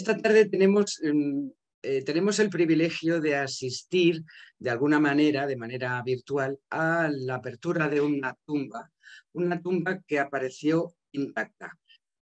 Esta tarde tenemos el privilegio de asistir de alguna manera, de manera virtual, a la apertura de una tumba que apareció intacta.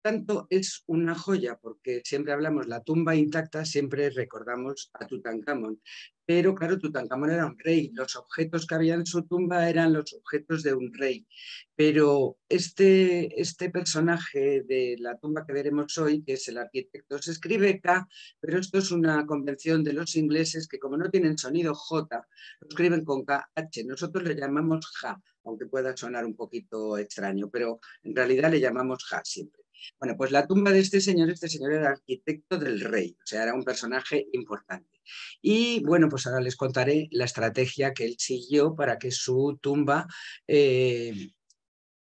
Tanto es una joya, porque siempre hablamos la tumba intacta, siempre recordamos a Tutankamón. Pero claro, Tutankamón era un rey, los objetos que había en su tumba eran los objetos de un rey. Pero este personaje de la tumba que veremos hoy, que es el arquitecto, se escribe K, pero esto es una convención de los ingleses que como no tienen sonido J, lo escriben con KH. Nosotros le llamamos Ja, aunque pueda sonar un poquito extraño, pero en realidad le llamamos Ja siempre. Bueno, pues la tumba de este señor era arquitecto del rey, o sea, era un personaje importante. Y bueno, pues ahora les contaré la estrategia que él siguió para que su tumba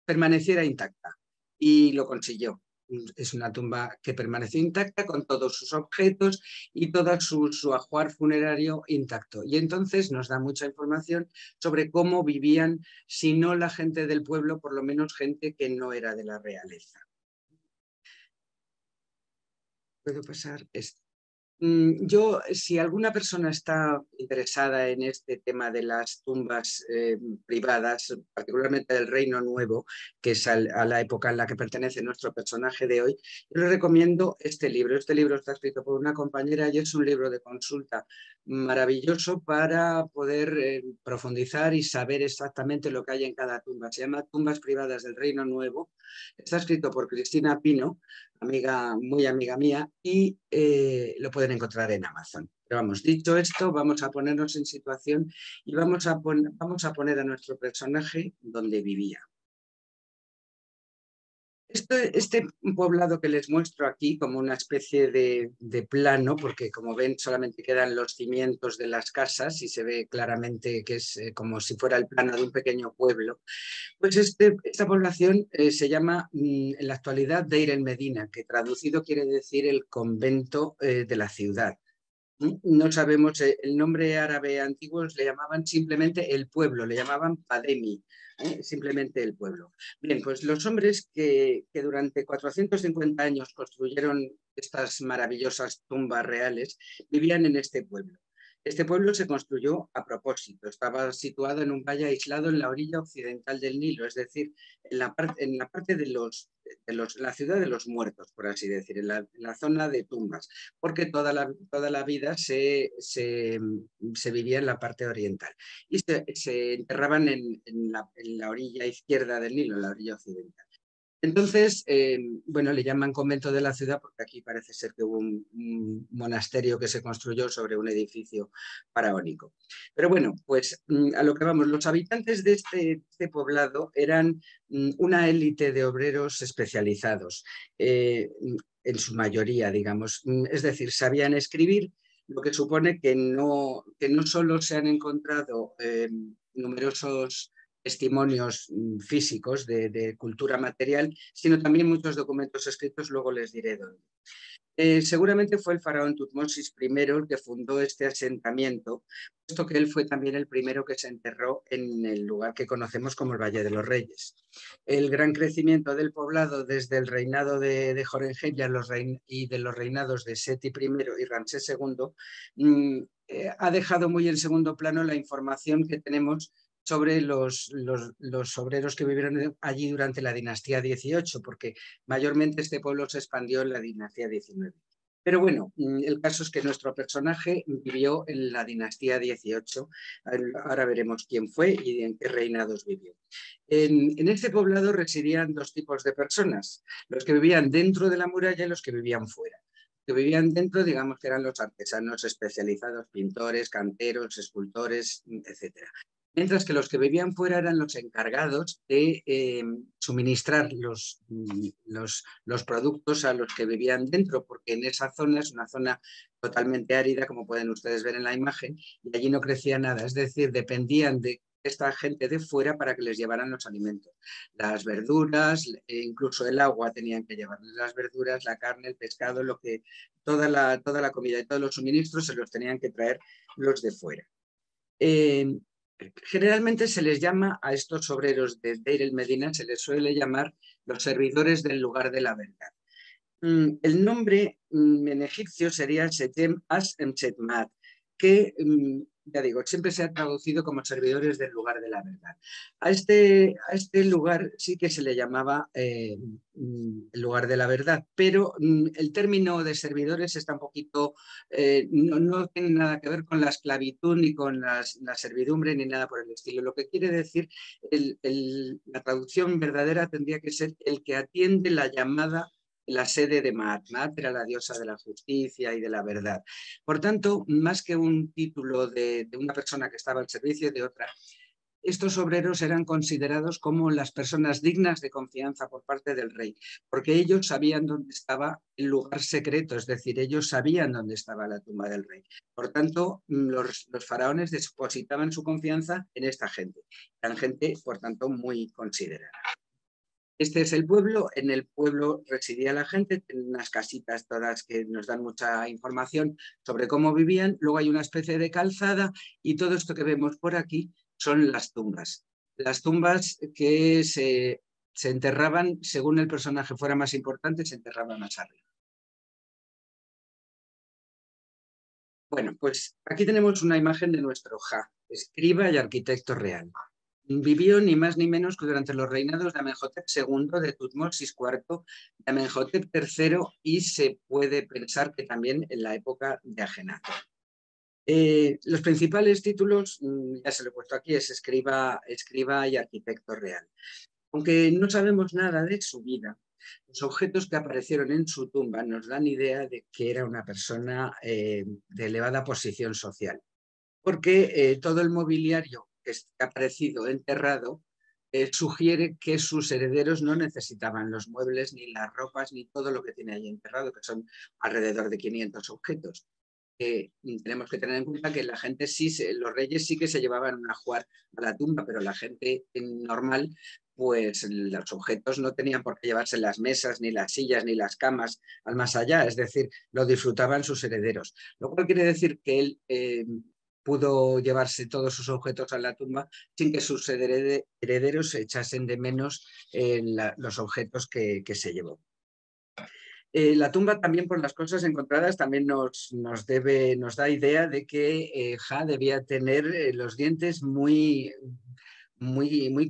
permaneciera intacta. Y lo consiguió. Es una tumba que permaneció intacta con todos sus objetos y todo su ajuar funerario intacto. Y entonces nos da mucha información sobre cómo vivían, si no la gente del pueblo, por lo menos gente que no era de la realeza. ¿Puedo pasar esto? Yo, si alguna persona está interesada en este tema de las tumbas privadas, particularmente del Reino Nuevo, que es a la época en la que pertenece nuestro personaje de hoy, yo le recomiendo este libro. Este libro está escrito por una compañera y es un libro de consulta maravilloso para poder profundizar y saber exactamente lo que hay en cada tumba. Se llama Tumbas privadas del Reino Nuevo. Está escrito por Cristina Pino, muy amiga mía, y lo pueden encontrar en Amazon. Pero vamos, dicho esto, vamos a ponernos en situación y vamos a poner a nuestro personaje donde vivía. Este poblado que les muestro aquí como una especie de plano, porque como ven solamente quedan los cimientos de las casas y se ve claramente que es como si fuera el plano de un pequeño pueblo. Pues esta población se llama en la actualidad Deir el Medina, que traducido quiere decir el convento de la ciudad. No sabemos, el nombre árabe antiguo le llamaban simplemente el pueblo, le llamaban Pademi, simplemente el pueblo. Bien, pues los hombres que durante 450 años construyeron estas maravillosas tumbas reales vivían en este pueblo. Este pueblo se construyó a propósito, estaba situado en un valle aislado en la orilla occidental del Nilo, es decir, en la parte la ciudad de los muertos, por así decir, en la zona de tumbas, porque toda la vida se vivía en la parte oriental y se enterraban en la orilla izquierda del Nilo, en la orilla occidental. Entonces, bueno, le llaman convento de la ciudad porque aquí parece ser que hubo un monasterio que se construyó sobre un edificio faraónico. Pero bueno, pues a lo que vamos, los habitantes de este poblado eran una élite de obreros especializados, en su mayoría, digamos. Es decir, sabían escribir, lo que supone que no solo se han encontrado numerosos testimonios físicos de cultura material, sino también muchos documentos escritos, luego les diré dónde. Seguramente fue el faraón Tutmosis I el que fundó este asentamiento, puesto que él fue también el primero que se enterró en el lugar que conocemos como el Valle de los Reyes. El gran crecimiento del poblado desde el reinado de Horemheb y de los reinados de Seti I y Ramsés II ha dejado muy en segundo plano la información que tenemos sobre los obreros que vivieron allí durante la dinastía XVIII, porque mayormente este pueblo se expandió en la dinastía XIX. Pero bueno, el caso es que nuestro personaje vivió en la dinastía XVIII. Ahora veremos quién fue y en qué reinados vivió. En este poblado residían dos tipos de personas, los que vivían dentro de la muralla y los que vivían fuera. Los que vivían dentro, digamos que eran los artesanos especializados, pintores, canteros, escultores, etcétera. Mientras que los que vivían fuera eran los encargados de suministrar los productos a los que vivían dentro, porque en esa zona es una zona totalmente árida, como pueden ustedes ver en la imagen, y allí no crecía nada, es decir, dependían de esta gente de fuera para que les llevaran los alimentos. Las verduras, incluso el agua tenían que llevarles las verduras, la carne, el pescado, toda la comida y todos los suministros se los tenían que traer los de fuera. Generalmente se les llama a estos obreros de Deir el Medina, se les suele llamar los servidores del lugar de la verdad. El nombre en egipcio sería Setem As Emsetmat, que, ya digo, siempre se ha traducido como servidores del lugar de la verdad. A este lugar sí que se le llamaba el lugar de la verdad, pero el término de servidores está un poquito, no tiene nada que ver con la esclavitud ni con la servidumbre ni nada por el estilo. Lo que quiere decir, la traducción verdadera tendría que ser el que atiende la llamada, la sede de Maat. Maat era la diosa de la justicia y de la verdad. Por tanto, más que un título de una persona que estaba al servicio de otra, estos obreros eran considerados como las personas dignas de confianza por parte del rey, porque ellos sabían dónde estaba el lugar secreto, es decir, ellos sabían dónde estaba la tumba del rey. Por tanto, los faraones depositaban su confianza en esta gente. Eran gente, por tanto, muy considerada. Este es el pueblo, en el pueblo residía la gente, en unas casitas todas que nos dan mucha información sobre cómo vivían, luego hay una especie de calzada y todo esto que vemos por aquí son las tumbas que se enterraban, según el personaje fuera más importante, se enterraban más arriba. Bueno, pues aquí tenemos una imagen de nuestro Ja, escriba y arquitecto real. Vivió ni más ni menos que durante los reinados de Amenhotep II, de Tutmosis IV, de Amenhotep III y se puede pensar que también en la época de Ajenatón. Los principales títulos, ya se lo he puesto aquí, es escriba y arquitecto real. Aunque no sabemos nada de su vida, los objetos que aparecieron en su tumba nos dan idea de que era una persona de elevada posición social, porque todo el mobiliario que ha aparecido enterrado sugiere que sus herederos no necesitaban los muebles, ni las ropas, ni todo lo que tiene ahí enterrado, que son alrededor de 500 objetos. Tenemos que tener en cuenta que la gente sí, los reyes sí que se llevaban un ajuar a la tumba, pero la gente normal, pues los objetos no tenían por qué llevarse las mesas, ni las sillas, ni las camas al más allá, es decir, lo disfrutaban sus herederos. Lo cual quiere decir que él pudo llevarse todos sus objetos a la tumba sin que sus herederos se echasen de menos los objetos que se llevó. La tumba también por las cosas encontradas también nos da idea de que Ja debía tener los dientes muy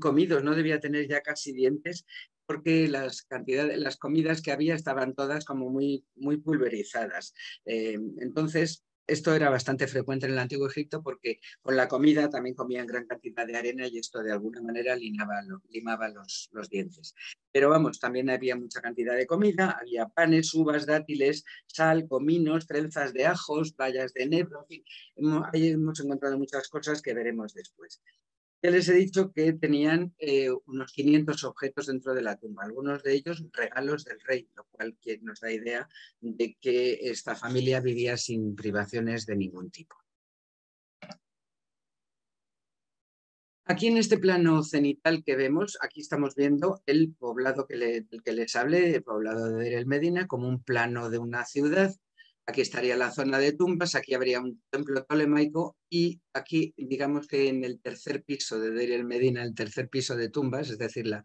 comidos, no debía tener ya casi dientes porque las comidas que había estaban todas como muy pulverizadas. Entonces, esto era bastante frecuente en el Antiguo Egipto porque con la comida también comían gran cantidad de arena y esto de alguna manera limaba los dientes. Pero vamos, también había mucha cantidad de comida, había panes, uvas, dátiles, sal, cominos, trenzas de ajos, bayas de enebro, en fin, ahí hemos encontrado muchas cosas que veremos después. Ya les he dicho que tenían unos 500 objetos dentro de la tumba, algunos de ellos regalos del rey, lo cual nos da idea de que esta familia vivía sin privaciones de ningún tipo. Aquí en este plano cenital que vemos, aquí estamos viendo el poblado del que les hablé, el poblado de Deir el Medina, como un plano de una ciudad. Aquí estaría la zona de tumbas, aquí habría un templo tolemaico y aquí, digamos que en el tercer piso de Deir el Medina, el tercer piso de tumbas, es decir, la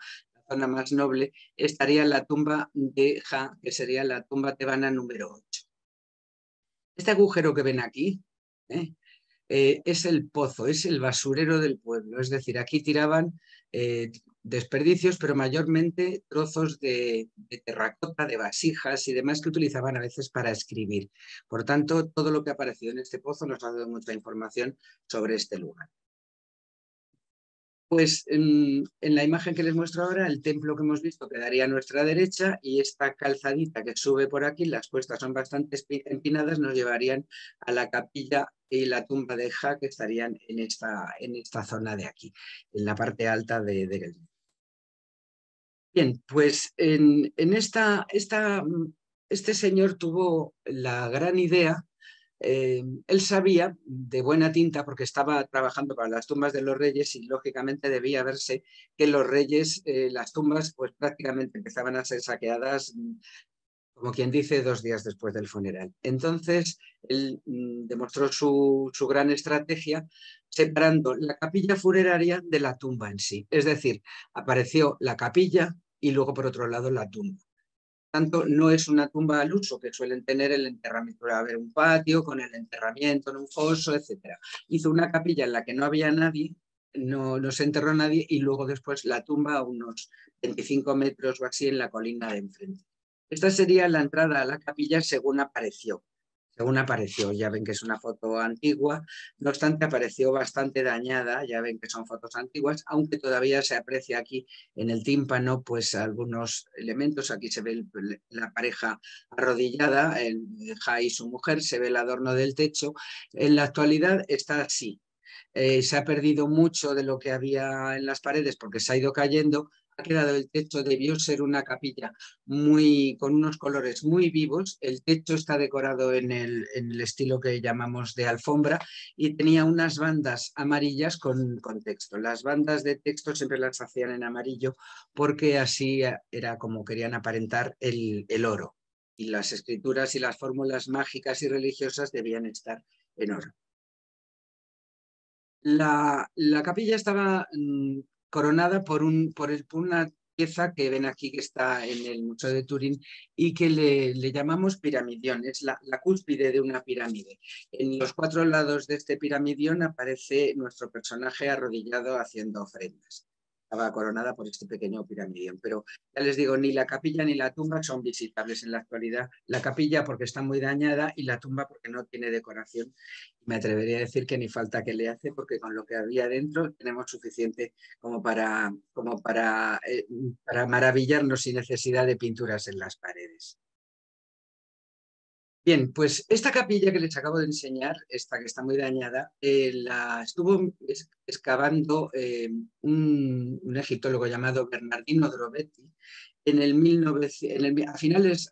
zona más noble, estaría la tumba de Ja, que sería la tumba tebana número 8. Este agujero que ven aquí, ¿eh? Es el pozo, es el basurero del pueblo. Es decir, aquí tiraban desperdicios, pero mayormente trozos de terracota, de vasijas y demás que utilizaban a veces para escribir. Por tanto, todo lo que ha aparecido en este pozo nos ha dado mucha información sobre este lugar. Pues en la imagen que les muestro ahora, el templo que hemos visto quedaría a nuestra derecha y esta calzadita que sube por aquí, las cuestas son bastante empinadas, nos llevarían a la capilla y la tumba de Ja, que estarían en esta zona de aquí, en la parte alta de. Bien, pues este señor tuvo la gran idea. Él sabía de buena tinta, porque estaba trabajando para las tumbas de los reyes y lógicamente debía verse que los reyes, las tumbas, pues prácticamente empezaban a ser saqueadas, como quien dice, 2 días después del funeral. Entonces, él demostró su gran estrategia separando la capilla funeraria de la tumba en sí. Es decir, apareció la capilla y luego por otro lado la tumba. tanto, no es una tumba al uso que suelen tener el enterramiento. Puede haber un patio con el enterramiento en un foso, etc. Hizo una capilla en la que no había nadie, no se enterró nadie, y luego después la tumba a unos 25 metros o así en la colina de enfrente. Esta sería la entrada a la capilla según apareció. Según apareció, ya ven que es una foto antigua, no obstante apareció bastante dañada, ya ven que son fotos antiguas, aunque todavía se aprecia aquí en el tímpano pues algunos elementos. Aquí se ve la pareja arrodillada, el Ja y su mujer, se ve el adorno del techo. En la actualidad está así. Se ha perdido mucho de lo que había en las paredes porque se ha ido cayendo. Ha quedado el techo, debió ser una capilla con unos colores muy vivos. El techo está decorado en el estilo que llamamos de alfombra y tenía unas bandas amarillas con texto. Las bandas de texto siempre las hacían en amarillo porque así era como querían aparentar el oro. Y las escrituras y las fórmulas mágicas y religiosas debían estar en oro. La capilla estaba coronada por una pieza que ven aquí que está en el Museo de Turín y que le llamamos piramidión. Es la cúspide de una pirámide. En los 4 lados de este piramidión aparece nuestro personaje arrodillado haciendo ofrendas. Estaba coronada por este pequeño piramidión, pero ya les digo, ni la capilla ni la tumba son visitables en la actualidad. La capilla porque está muy dañada y la tumba porque no tiene decoración. Me atrevería a decir que ni falta que le hace, porque con lo que había dentro tenemos suficiente para maravillarnos sin necesidad de pinturas en las paredes. Bien, pues esta capilla que les acabo de enseñar, esta que está muy dañada, la estuvo excavando un egiptólogo llamado Bernardino Drobetti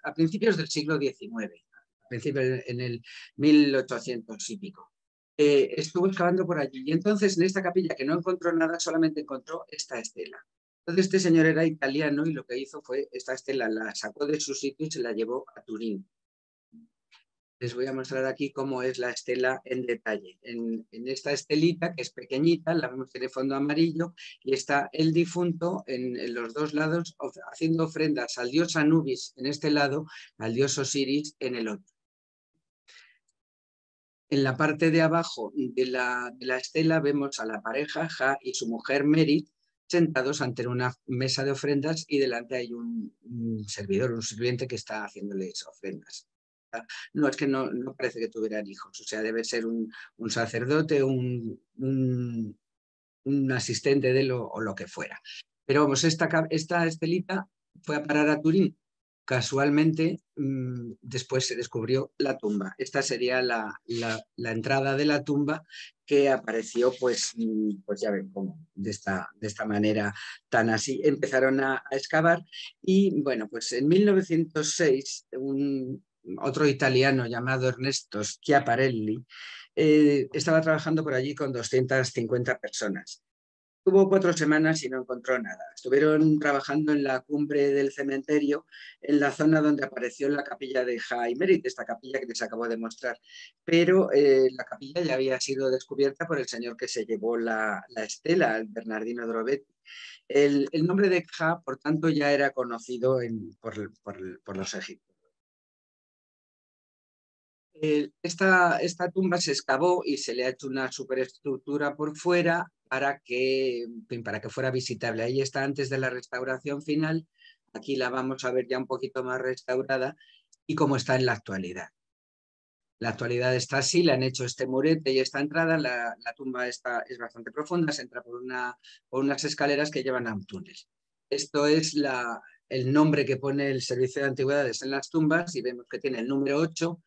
a principios del siglo XIX, en el 1800 y pico. Estuvo excavando por allí y entonces en esta capilla, que no encontró nada, solamente encontró esta estela. Entonces este señor era italiano y lo que hizo fue esta estela la sacó de su sitio y se la llevó a Turín. Les voy a mostrar aquí cómo es la estela en detalle. En esta estelita, que es pequeñita, la vemos que tiene fondo amarillo, y está el difunto en los 2 lados haciendo ofrendas al dios Anubis en este lado, al dios Osiris en el otro. En la parte de abajo de la estela vemos a la pareja Ja y su mujer Merit sentados ante una mesa de ofrendas, y delante hay un servidor, un sirviente que está haciéndoles ofrendas. No, es que no parece que tuvieran hijos, o sea, debe ser un sacerdote, un asistente de él o lo que fuera. Pero vamos, esta estelita fue a parar a Turín. Casualmente, después se descubrió la tumba. Esta sería la entrada de la tumba, que apareció, pues ya ven cómo, de esta manera tan así. Empezaron a excavar y, bueno, pues en 1906, otro italiano llamado Ernesto Schiaparelli estaba trabajando por allí con 250 personas. Tuvo 4 semanas y no encontró nada. Estuvieron trabajando en la cumbre del cementerio, en la zona donde apareció la capilla de Jaimerit, esta capilla que les acabo de mostrar. Pero la capilla ya había sido descubierta por el señor que se llevó la estela, el Bernardino Drobetti. El nombre de Ja, por tanto, ya era conocido por los egipcios. Esta tumba se excavó y se le ha hecho una superestructura por fuera para que fuera visitable. Ahí está antes de la restauración final. Aquí la vamos a ver ya un poquito más restaurada y cómo está en la actualidad. La actualidad está así, le han hecho este murete y esta entrada. La tumba es bastante profunda, se entra por unas escaleras que llevan a un túnel. Esto es el nombre que pone el Servicio de Antigüedades en las tumbas, y vemos que tiene el número 8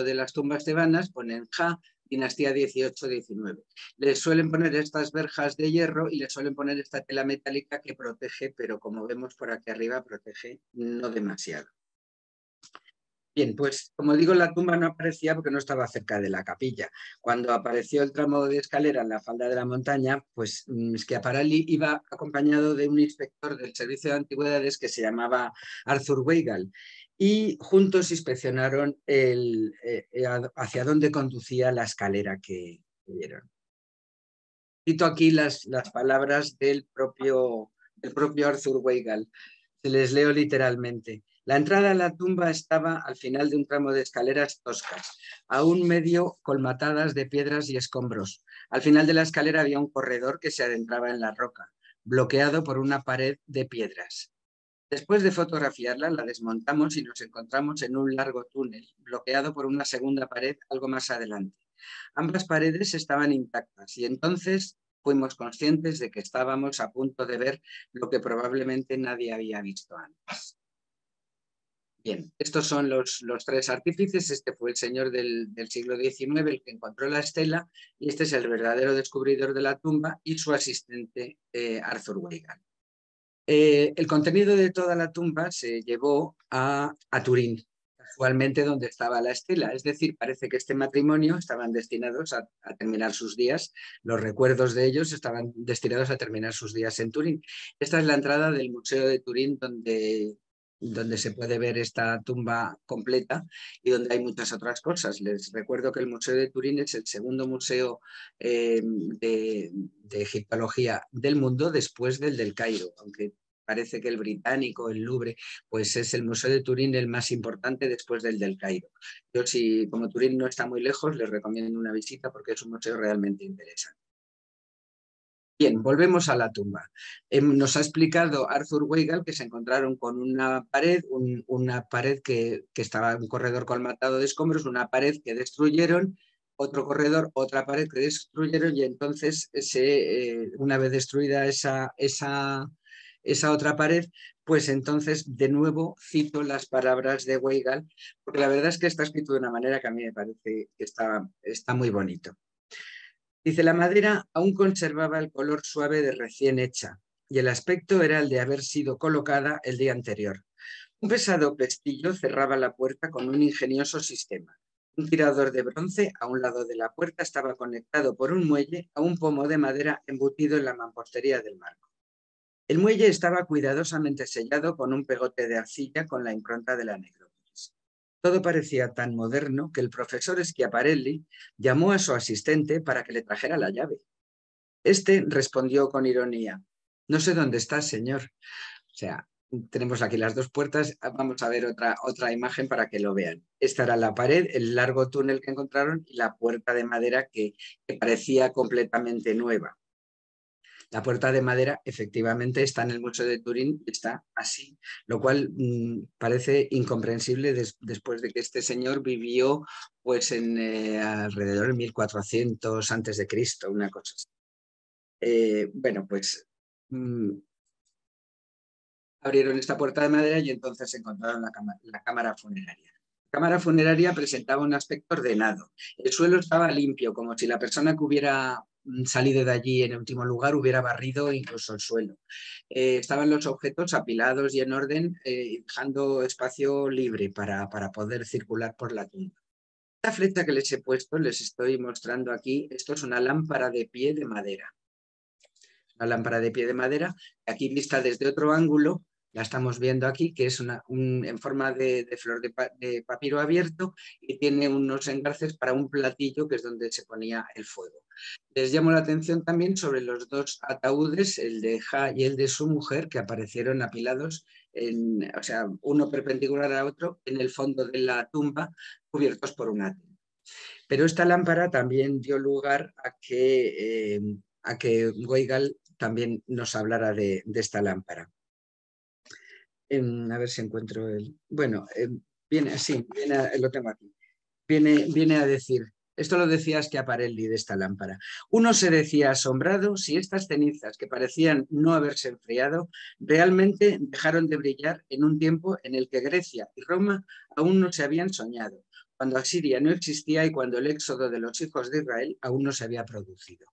de las tumbas tebanas, ponen Ja, dinastía 18-19. Les suelen poner estas verjas de hierro y les suelen poner esta tela metálica que protege, pero como vemos por aquí arriba, protege no demasiado. Bien, pues como digo, la tumba no aparecía porque no estaba cerca de la capilla. Cuando apareció el tramo de escalera en la falda de la montaña, pues Schiaparelli iba acompañado de un inspector del Servicio de Antigüedades que se llamaba Arthur Weigall, y juntos inspeccionaron hacia dónde conducía la escalera que vieron. Cito aquí las palabras del propio Arthur Weigall. Se les leo literalmente. La entrada a la tumba estaba al final de un tramo de escaleras toscas, aún medio colmatadas de piedras y escombros. Al final de la escalera había un corredor que se adentraba en la roca, bloqueado por una pared de piedras. Después de fotografiarla, la desmontamos y nos encontramos en un largo túnel, bloqueado por una segunda pared algo más adelante. Ambas paredes estaban intactas y entonces fuimos conscientes de que estábamos a punto de ver lo que probablemente nadie había visto antes. Bien, estos son los tres artífices. Este fue el señor del siglo XIX, el que encontró la estela, y este es el verdadero descubridor de la tumba y su asistente Arthur Weigand. El contenido de toda la tumba se llevó a Turín, casualmente donde estaba la estela. Es decir, parece que este matrimonio estaban destinados a terminar sus días, los recuerdos de ellos estaban destinados a terminar sus días en Turín. Esta es la entrada del Museo de Turín, donde se puede ver esta tumba completa y donde hay muchas otras cosas. Les recuerdo que el Museo de Turín es el segundo museo de egiptología del mundo después del Cairo, aunque parece que el británico, el Louvre, pues es el Museo de Turín el más importante después del Cairo. Yo, como Turín no está muy lejos, les recomiendo una visita porque es un museo realmente interesante. Bien, volvemos a la tumba. Nos ha explicado Arthur Weigand que se encontraron con una pared, una pared que estaba en un corredor colmatado de escombros, una pared que destruyeron, otro corredor, otra pared que destruyeron y entonces una vez destruida esa otra pared, pues entonces de nuevo cito las palabras de Weigand, porque la verdad es que está escrito de una manera que a mí me parece que está muy bonito. Dice, la madera aún conservaba el color suave de recién hecha y el aspecto era el de haber sido colocada el día anterior. Un pesado pestillo cerraba la puerta con un ingenioso sistema. Un tirador de bronce a un lado de la puerta estaba conectado por un muelle a un pomo de madera embutido en la mampostería del marco. El muelle estaba cuidadosamente sellado con un pegote de arcilla con la impronta de la necrópolis. Todo parecía tan moderno que el profesor Schiaparelli llamó a su asistente para que le trajera la llave. Este respondió con ironía, no sé dónde está, señor. O sea, tenemos aquí las dos puertas, vamos a ver otra imagen para que lo vean. Esta era la pared, el largo túnel que encontraron y la puerta de madera que parecía completamente nueva. La puerta de madera efectivamente está en el Museo de Turín, está así, lo cual parece incomprensible después de que este señor vivió pues alrededor de 1400 antes de Cristo, una cosa así. Bueno, pues abrieron esta puerta de madera y entonces encontraron la cámara funeraria. La cámara funeraria presentaba un aspecto ordenado. El suelo estaba limpio, como si la persona que hubiera salido de allí en último lugar hubiera barrido incluso el suelo. Estaban los objetos apilados y en orden, dejando espacio libre para poder circular por la tumba. Esta flecha que les he puesto, les estoy mostrando aquí, esto es una lámpara de pie de madera. Una lámpara de pie de madera, aquí vista desde otro ángulo, la estamos viendo aquí, que es en forma de flor de papiro abierto y tiene unos engarces para un platillo que es donde se ponía el fuego. Les llamo la atención también sobre los dos ataúdes, el de Ja y el de su mujer, que aparecieron apilados, o sea, uno perpendicular a otro, en el fondo de la tumba, cubiertos por un atrio. Pero esta lámpara también dio lugar a que Weigand también nos hablara de esta lámpara. A ver si encuentro el... Bueno, lo tengo aquí. Viene a decir, esto lo decía Schiaparelli de esta lámpara. Uno se decía asombrado si estas cenizas que parecían no haberse enfriado realmente dejaron de brillar en un tiempo en el que Grecia y Roma aún no se habían soñado, cuando Asiria no existía y cuando el éxodo de los hijos de Israel aún no se había producido.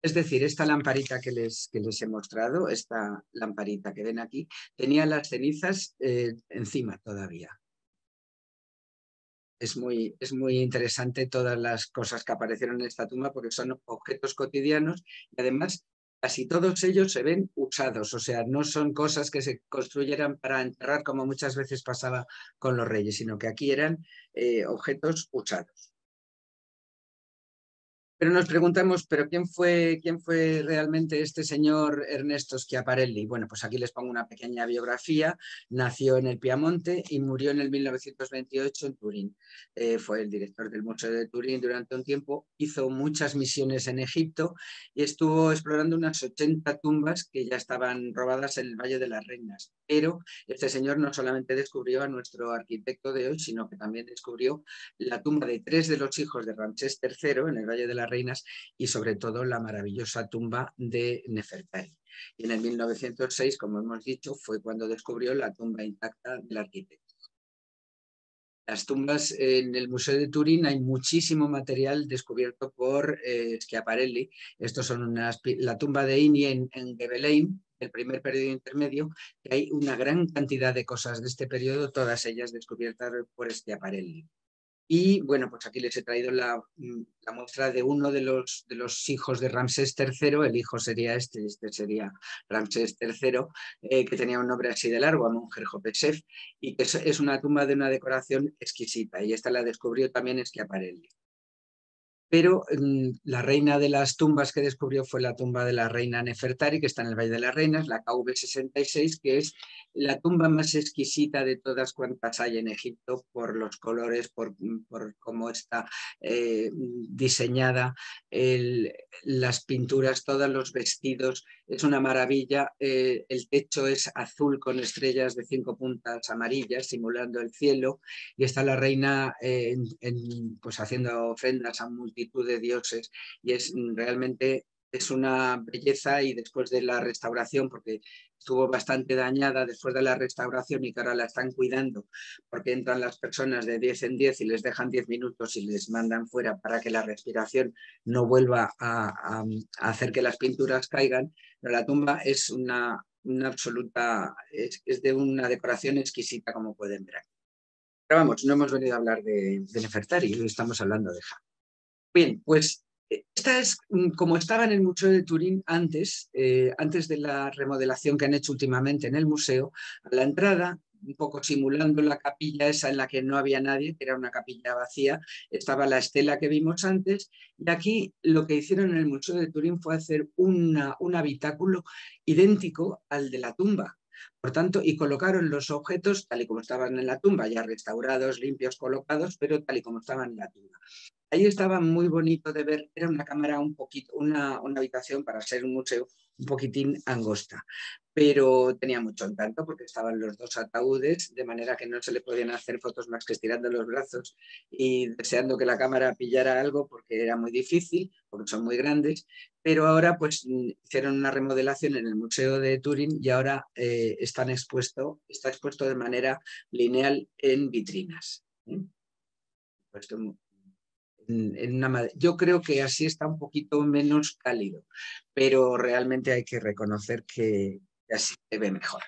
Es decir, esta lamparita que les he mostrado, esta lamparita que ven aquí, tenía las cenizas encima todavía. Es muy interesante todas las cosas que aparecieron en esta tumba porque son objetos cotidianos y además casi todos ellos se ven usados, o sea, no son cosas que se construyeran para enterrar como muchas veces pasaba con los reyes, sino que aquí eran objetos usados. Pero nos preguntamos, ¿pero quién fue realmente este señor Ernesto Schiaparelli? Bueno, pues aquí les pongo una pequeña biografía. Nació en el Piamonte y murió en el 1928 en Turín. Fue el director del Museo de Turín durante un tiempo, hizo muchas misiones en Egipto y estuvo explorando unas 80 tumbas que ya estaban robadas en el Valle de las Reinas. Pero este señor no solamente descubrió a nuestro arquitecto de hoy, sino que también descubrió la tumba de 3 de los hijos de Ramsés III en el Valle de las Reinas y sobre todo la maravillosa tumba de Nefertari. Y en el 1906, como hemos dicho, fue cuando descubrió la tumba intacta del arquitecto. Las tumbas en el Museo de Turín hay muchísimo material descubierto por Schiaparelli. Estos son la tumba de Ini en Gebelein, el primer periodo intermedio, que hay una gran cantidad de cosas de este periodo, todas ellas descubiertas por Schiaparelli. Y bueno, pues aquí les he traído la muestra de uno de los hijos de Ramsés III, el hijo sería este sería Ramsés III, que tenía un nombre así de largo, Amun-Herhotep, y que es una tumba de una decoración exquisita, y esta la descubrió también Schiaparelli. Pero la reina de las tumbas que descubrió fue la tumba de la reina Nefertari, que está en el Valle de las Reinas, la KV66, que es la tumba más exquisita de todas cuantas hay en Egipto por los colores, por cómo está diseñada, las pinturas, todos los vestidos. Es una maravilla. El techo es azul con estrellas de 5 puntas amarillas, simulando el cielo, y está la reina pues haciendo ofrendas a multitud de dioses, y realmente es una belleza. Y después de la restauración, porque estuvo bastante dañada después de la restauración y que ahora la están cuidando, porque entran las personas de 10 en 10 y les dejan 10 minutos y les mandan fuera para que la respiración no vuelva a hacer que las pinturas caigan. Pero la tumba es una absoluta, es de una decoración exquisita, como pueden ver aquí. Pero vamos, no hemos venido a hablar de Nefertari, hoy estamos hablando de Ja. Bien, pues esta es como estaba en el Museo de Turín antes de la remodelación que han hecho últimamente en el museo. A la entrada, un poco simulando la capilla esa en la que no había nadie, que era una capilla vacía, estaba la estela que vimos antes, y aquí lo que hicieron en el Museo de Turín fue hacer un habitáculo idéntico al de la tumba. Por tanto, y colocaron los objetos tal y como estaban en la tumba, ya restaurados, limpios, colocados, pero tal y como estaban en la tumba. Ahí estaba muy bonito de ver, era una cámara un poquito, una habitación para ser un museo un poquitín angosta, pero tenía mucho encanto porque estaban los dos ataúdes, de manera que no se le podían hacer fotos más que estirando los brazos y deseando que la cámara pillara algo, porque era muy difícil, porque son muy grandes. Pero ahora pues hicieron una remodelación en el Museo de Turín y ahora está expuesto de manera lineal en vitrinas. Pues, yo creo que así está un poquito menos cálido, pero realmente hay que reconocer que así se ve mejor.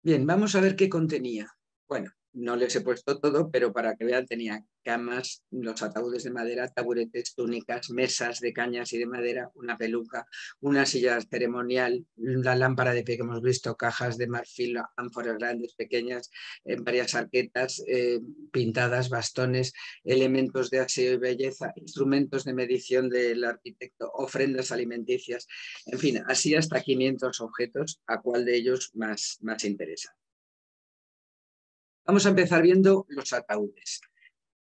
Bien, vamos a ver qué contenía. Bueno, no les he puesto todo, pero para que vean, tenía camas, los ataúdes de madera, taburetes, túnicas, mesas de cañas y de madera, una peluca, una silla ceremonial, la lámpara de pie que hemos visto, cajas de marfil, ánforas grandes, pequeñas, varias arquetas pintadas, bastones, elementos de aseo y belleza, instrumentos de medición del arquitecto, ofrendas alimenticias, en fin, así hasta 500 objetos, a cuál de ellos más interesa. Vamos a empezar viendo los ataúdes.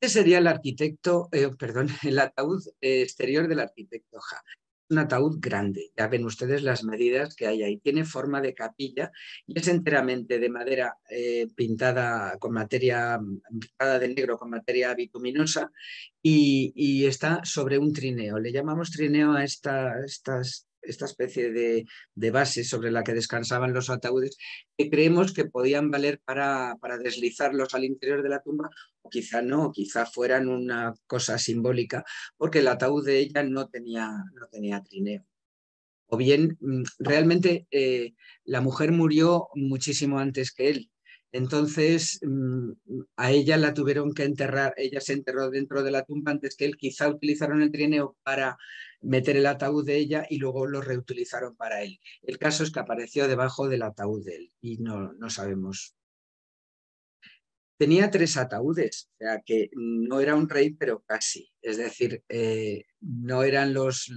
Este sería el el ataúd exterior del arquitecto Ja. Un ataúd grande, ya ven ustedes las medidas que hay ahí. Tiene forma de capilla y es enteramente de madera pintada pintada de negro con materia bituminosa, y está sobre un trineo. Le llamamos trineo a esta especie de base sobre la que descansaban los ataúdes, que creemos que podían valer para deslizarlos al interior de la tumba, o quizá no, quizá fueran una cosa simbólica, porque el ataúd de ella no tenía trineo. O bien, realmente la mujer murió muchísimo antes que él. Entonces, a ella la tuvieron que enterrar, ella se enterró dentro de la tumba antes que él. Quizá utilizaron el trineo para meter el ataúd de ella y luego lo reutilizaron para él. El caso es que apareció debajo del ataúd de él y no sabemos. Tenía 3 ataúdes, o sea que no era un rey, pero casi. Es decir, no eran los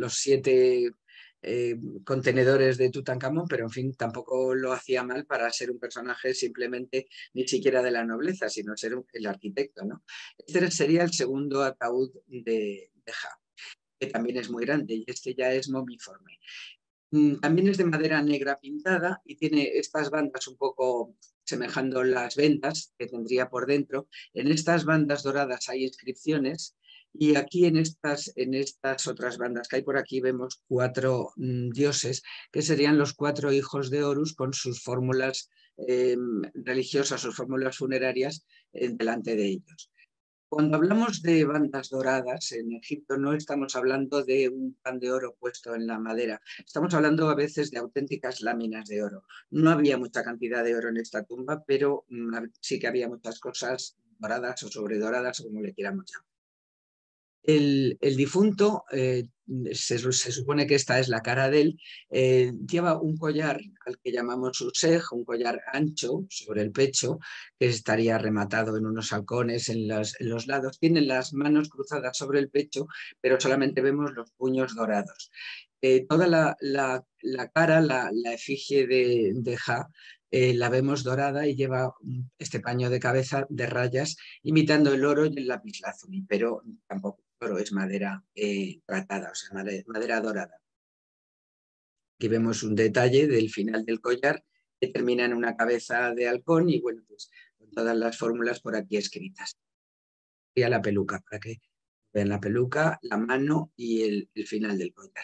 7 contenedores de Tutankamón, pero en fin, tampoco lo hacía mal para ser un personaje simplemente ni siquiera de la nobleza, sino ser el arquitecto, ¿no? Este sería el segundo ataúd de Ja, que también es muy grande y este ya es momiforme. También es de madera negra pintada y tiene estas bandas un poco semejando las vendas que tendría por dentro. En estas bandas doradas hay inscripciones y aquí en estas otras bandas que hay por aquí vemos 4 dioses que serían los 4 hijos de Horus con sus fórmulas religiosas, sus fórmulas funerarias delante de ellos. Cuando hablamos de bandas doradas en Egipto no estamos hablando de un pan de oro puesto en la madera, estamos hablando a veces de auténticas láminas de oro. No había mucha cantidad de oro en esta tumba, pero sí que había muchas cosas doradas o sobredoradas o como le quieramos llamar. El difunto, se supone que esta es la cara de él, lleva un collar al que llamamos usej, un collar ancho sobre el pecho, que estaría rematado en unos halcones en los lados. Tiene las manos cruzadas sobre el pecho, pero solamente vemos los puños dorados. Toda la cara, la efigie de Ja, la vemos dorada y lleva este paño de cabeza de rayas imitando el oro y el lapislázuli, pero tampoco oro, es madera tratada, o sea, madera dorada. Aquí vemos un detalle del final del collar que termina en una cabeza de halcón y bueno, pues con todas las fórmulas por aquí escritas. Y a la peluca, para que vean la peluca, la mano y el final del collar.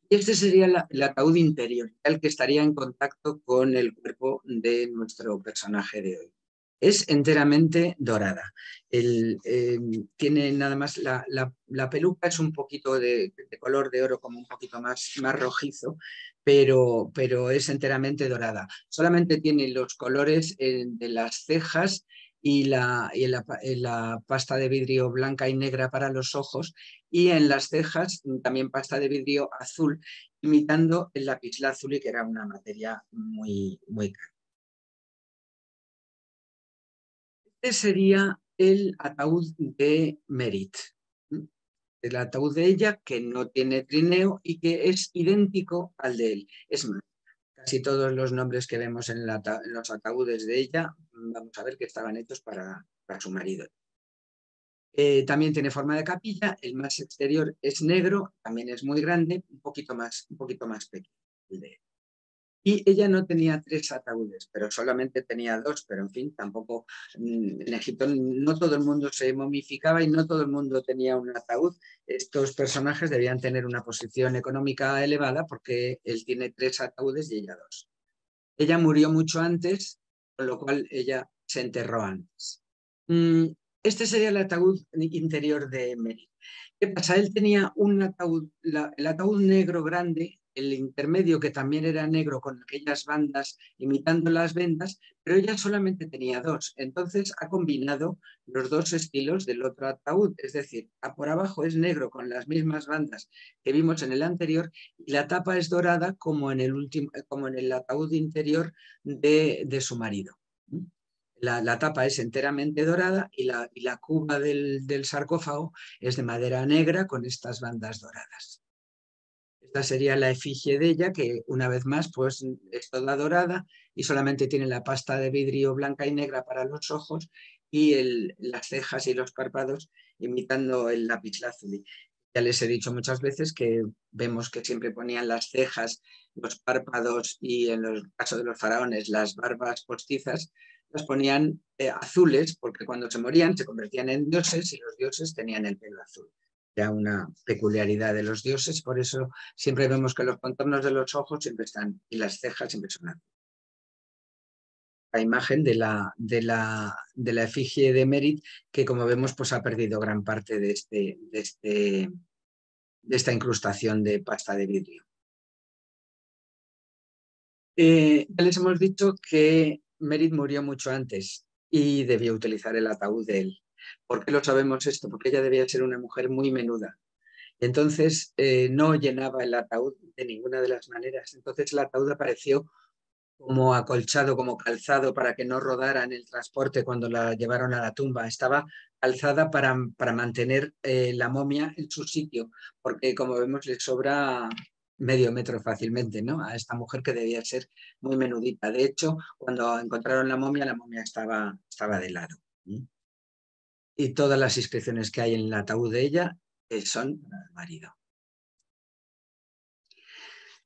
Y este sería el ataúd interior, el que estaría en contacto con el cuerpo de nuestro personaje de hoy. Es enteramente dorada. Tiene nada más, la peluca es un poquito de color de oro, como un poquito más rojizo, pero es enteramente dorada. Solamente tiene los colores de las cejas y la pasta de vidrio blanca y negra para los ojos, y en las cejas también pasta de vidrio azul, imitando el lapislázuli, que era una materia muy, muy cara. Este sería el ataúd de Merit, el ataúd de ella que no tiene trineo y que es idéntico al de él. Es más, casi todos los nombres que vemos en los ataúdes de ella, vamos a ver que estaban hechos para su marido. También tiene forma de capilla, el más exterior es negro, también es muy grande, un poquito más pequeño el de él. Y ella no tenía 3 ataúdes, pero solamente tenía 2, pero en fin, tampoco, en Egipto no todo el mundo se momificaba y no todo el mundo tenía un ataúd. Estos personajes debían tener una posición económica elevada porque él tiene 3 ataúdes y ella 2. Ella murió mucho antes, con lo cual ella se enterró antes. Este sería el ataúd interior de Mary. ¿Qué pasa? Él tenía un ataúd, el ataúd negro grande, el intermedio que también era negro con aquellas bandas imitando las vendas, pero ella solamente tenía 2. Entonces ha combinado los 2 estilos del otro ataúd, es decir, por abajo es negro con las mismas bandas que vimos en el anterior y la tapa es dorada como en el ataúd interior de su marido. La tapa es enteramente dorada y la cuba del sarcófago es de madera negra con estas bandas doradas. Esta sería la efigie de ella, que una vez más pues, es toda dorada y solamente tiene la pasta de vidrio blanca y negra para los ojos y las cejas y los párpados imitando el lapislázuli. Ya les he dicho muchas veces que vemos que siempre ponían las cejas, los párpados y en el caso de los faraones las barbas postizas, las ponían azules porque cuando se morían se convertían en dioses y los dioses tenían el pelo azul. Era una peculiaridad de los dioses, por eso siempre vemos que los contornos de los ojos siempre están y las cejas siempre son azules. La imagen de la efigie de Merit, que como vemos pues ha perdido gran parte de esta incrustación de pasta de vidrio. Ya les hemos dicho que Merit murió mucho antes y debió utilizar el ataúd de él. ¿Por qué lo sabemos esto? Porque ella debía ser una mujer muy menuda. Entonces no llenaba el ataúd de ninguna de las maneras. Entonces el ataúd apareció como acolchado, como calzado para que no rodara en el transporte cuando la llevaron a la tumba. Estaba calzada para mantener la momia en su sitio, porque como vemos le sobra medio metro fácilmente, ¿no? A esta mujer que debía ser muy menudita. De hecho, cuando encontraron la momia estaba de lado. Y todas las inscripciones que hay en el ataúd de ella son para el marido.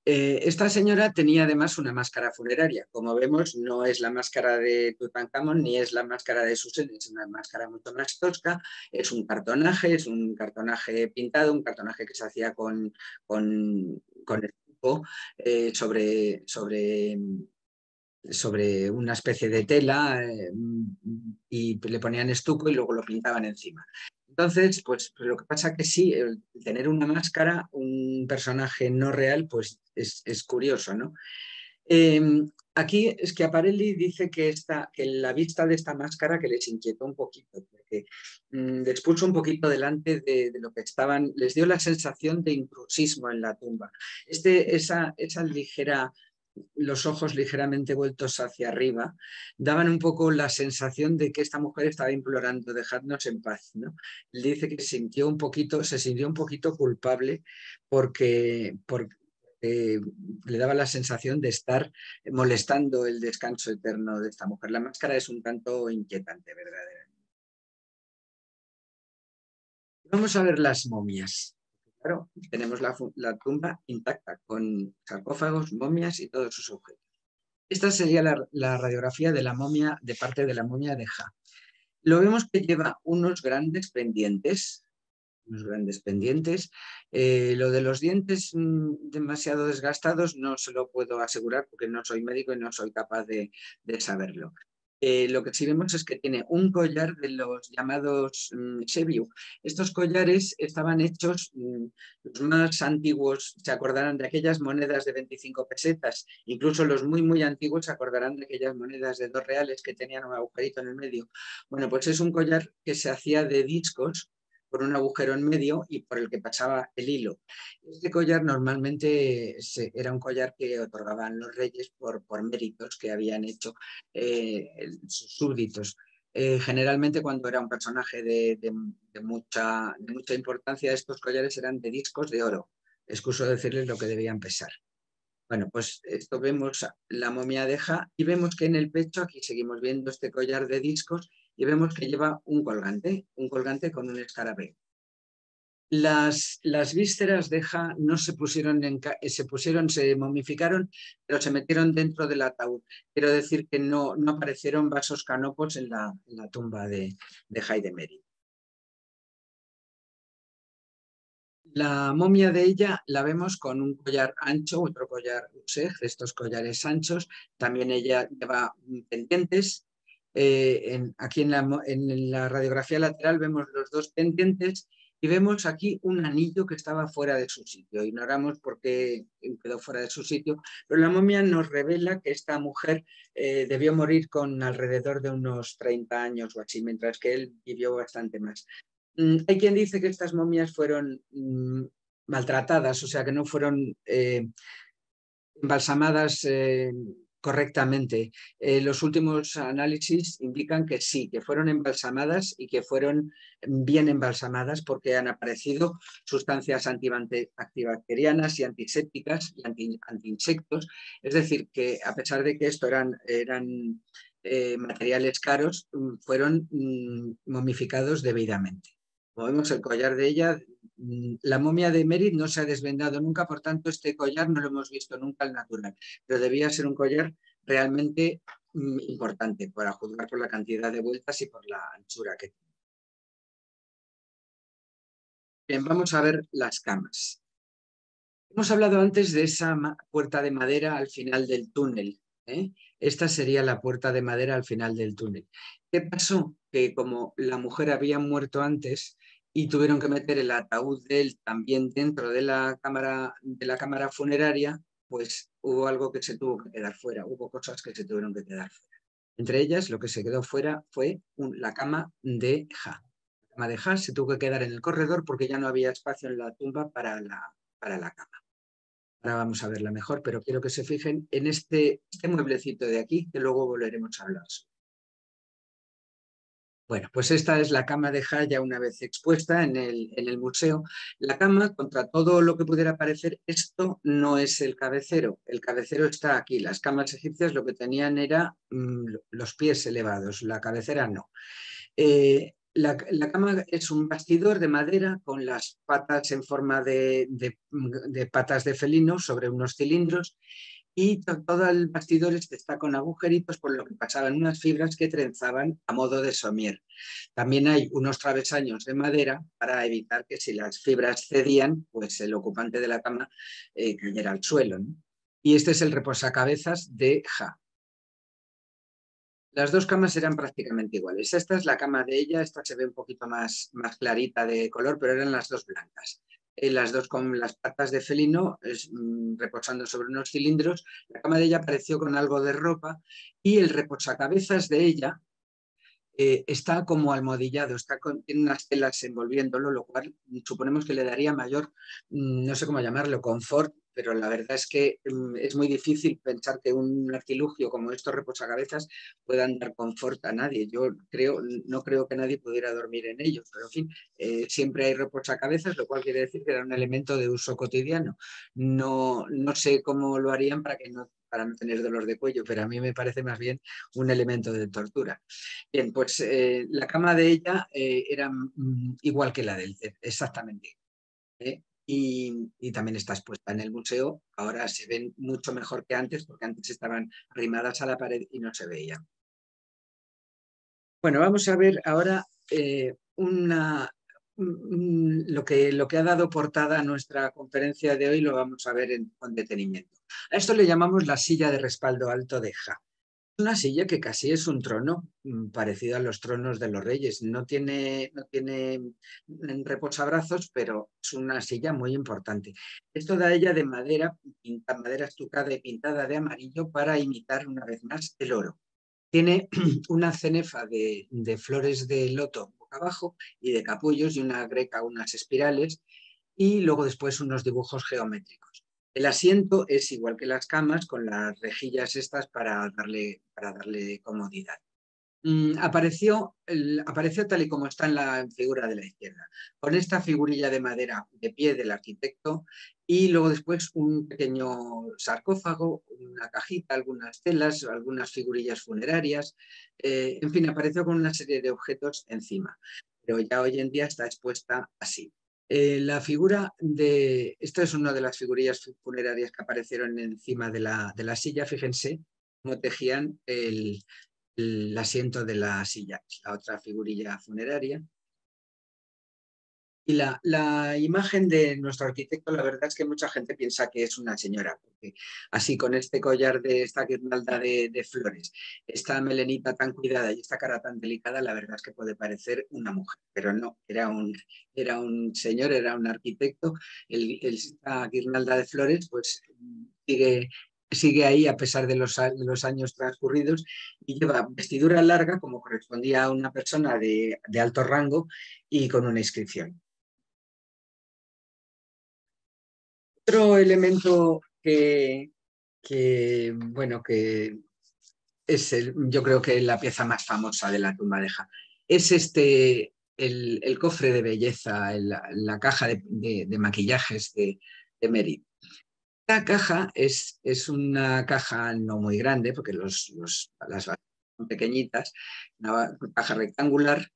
Esta señora tenía además una máscara funeraria. Como vemos, no es la máscara de Tutankamón ni es la máscara de Susan, es una máscara mucho más tosca. Es un cartonaje pintado, un cartonaje que se hacía con estuco sobre una especie de tela y le ponían estuco y luego lo pintaban encima. Entonces, pues lo que pasa que sí, el tener una máscara, un personaje no real, pues es curioso, ¿no? Eh, Aquí Schiaparelli dice que la vista de esta máscara que les inquietó un poquito, porque les puso un poquito delante de lo que estaban, les dio la sensación de intrusismo en la tumba. Esa ligera, los ojos ligeramente vueltos hacia arriba, daban un poco la sensación de que esta mujer estaba implorando, dejadnos en paz, ¿no? Él dice que se sintió un poquito culpable porque le daba la sensación de estar molestando el descanso eterno de esta mujer. La máscara es un tanto inquietante, verdaderamente. Vamos a ver las momias. Claro, tenemos la tumba intacta, con sarcófagos, momias y todos sus objetos. Esta sería la radiografía de la momia, de parte de la momia de Ja. Lo vemos que lleva unos grandes pendientes. Lo de los dientes demasiado desgastados no se lo puedo asegurar porque no soy médico y no soy capaz de saberlo. Lo que sí vemos es que tiene un collar de los llamados Sebiu. Estos collares estaban hechos, los más antiguos se acordarán de aquellas monedas de 25 pesetas, incluso los muy, muy antiguos se acordarán de aquellas monedas de 2 reales que tenían un agujerito en el medio. Bueno, pues es un collar que se hacía de discos por un agujero en medio y por el que pasaba el hilo. Este collar normalmente era un collar que otorgaban los reyes por méritos que habían hecho sus súbditos. Generalmente cuando era un personaje de mucha importancia, estos collares eran de discos de oro. Excuso decirles lo que debían pesar. Bueno, pues esto vemos la momia de Ja y vemos que en el pecho, aquí seguimos viendo este collar de discos y vemos que lleva un colgante con un escarabajo. Las vísceras de Ja no se momificaron, pero se metieron dentro del ataúd. Quiero decir que no aparecieron vasos canopos en la tumba de Ja y de Mary. La momia de ella la vemos con un collar ancho, otro collar useg, de estos collares anchos. También ella lleva pendientes. Aquí en la radiografía lateral vemos los dos pendientes y vemos aquí un anillo que estaba fuera de su sitio. Ignoramos por qué quedó fuera de su sitio, pero la momia nos revela que esta mujer debió morir con alrededor de unos 30 años o así, mientras que él vivió bastante más. Hay quien dice que estas momias fueron maltratadas, o sea, que no fueron embalsamadas correctamente. Los últimos análisis indican que sí, que fueron embalsamadas y que fueron bien embalsamadas porque han aparecido sustancias antibacterianas y antisépticas y antiinsectos. Es decir, que a pesar de que esto eran materiales caros, fueron momificados debidamente. Como vemos, el collar de ella, la momia de Merit no se ha desvendado nunca, por tanto este collar no lo hemos visto nunca al natural, pero debía ser un collar realmente importante para juzgar por la cantidad de vueltas y por la anchura que tiene. Bien, vamos a ver las camas. Hemos hablado antes de esa puerta de madera al final del túnel. Esta sería la puerta de madera al final del túnel. ¿Qué pasó? Que como la mujer había muerto antes y tuvieron que meter el ataúd de él también dentro de la cámara funeraria, pues hubo algo que se tuvo que quedar fuera, hubo cosas que se tuvieron que quedar fuera. Entre ellas, lo que se quedó fuera fue la cama de Ja. La cama de Ja se tuvo que quedar en el corredor porque ya no había espacio en la tumba para la cama. Ahora vamos a verla mejor, pero quiero que se fijen en este mueblecito de aquí, que luego volveremos a hablar. Bueno, pues esta es la cama de Jaya una vez expuesta en el museo. La cama, contra todo lo que pudiera parecer, esto no es el cabecero. El cabecero está aquí. Las camas egipcias lo que tenían era los pies elevados, la cabecera no. La cama es un bastidor de madera con las patas en forma de patas de felino sobre unos cilindros y todo el bastidor está con agujeritos por lo que pasaban unas fibras que trenzaban a modo de somier. También hay unos travesaños de madera para evitar que si las fibras cedían, pues el ocupante de la cama cayera al suelo, ¿no? Y este es el reposacabezas de Ja. Las dos camas eran prácticamente iguales. Esta es la cama de ella, esta se ve un poquito más clarita de color, pero eran las dos blancas. Las dos con las patas de felino reposando sobre unos cilindros. La cama de ella apareció con algo de ropa y el reposacabezas de ella está como almohadillado, tiene unas telas envolviéndolo, lo cual suponemos que le daría mayor, no sé cómo llamarlo, confort, pero la verdad es que es muy difícil pensar que un artilugio como estos reposacabezas puedan dar confort a nadie. Yo no creo que nadie pudiera dormir en ellos, pero en fin, siempre hay reposacabezas, lo cual quiere decir que era un elemento de uso cotidiano. No sé cómo lo harían para no tener dolor de cuello, pero a mí me parece más bien un elemento de tortura. Bien, pues la cama de ella era igual que la del CEP, exactamente. Y también está expuesta en el museo. Ahora se ven mucho mejor que antes, porque antes estaban arrimadas a la pared y no se veían. Bueno, vamos a ver ahora lo que ha dado portada a nuestra conferencia de hoy, lo vamos a ver con detenimiento. A esto le llamamos la silla de respaldo alto de Ja. Una silla que casi es un trono, parecido a los tronos de los reyes. No tiene reposabrazos, pero es una silla muy importante. Es toda ella de madera, madera estucada y pintada de amarillo para imitar una vez más el oro. Tiene una cenefa de flores de loto boca abajo y de capullos y una greca, unas espirales y luego después unos dibujos geométricos. El asiento es igual que las camas, con las rejillas estas para darle comodidad. Apareció tal y como está en la figura de la izquierda, con esta figurilla de madera de pie del arquitecto y luego después un pequeño sarcófago, una cajita, algunas telas, algunas figurillas funerarias, en fin, apareció con una serie de objetos encima, pero ya hoy en día está expuesta así. Esta es una de las figurillas funerarias que aparecieron encima de la silla, fíjense cómo tejían el asiento de la silla, la otra figurilla funeraria. Y la imagen de nuestro arquitecto, la verdad es que mucha gente piensa que es una señora, porque así con este collar de esta guirnalda de flores, esta melenita tan cuidada y esta cara tan delicada, la verdad es que puede parecer una mujer, pero no, era un señor, era un arquitecto. Esta guirnalda de flores pues sigue ahí a pesar de los años transcurridos y lleva vestidura larga como correspondía a una persona de alto rango y con una inscripción. Otro elemento bueno, que es yo creo que la pieza más famosa de la tumba de Ja, es el cofre de belleza, la caja de maquillajes de Mary. Esta caja es una caja no muy grande, porque las son pequeñitas, una caja rectangular,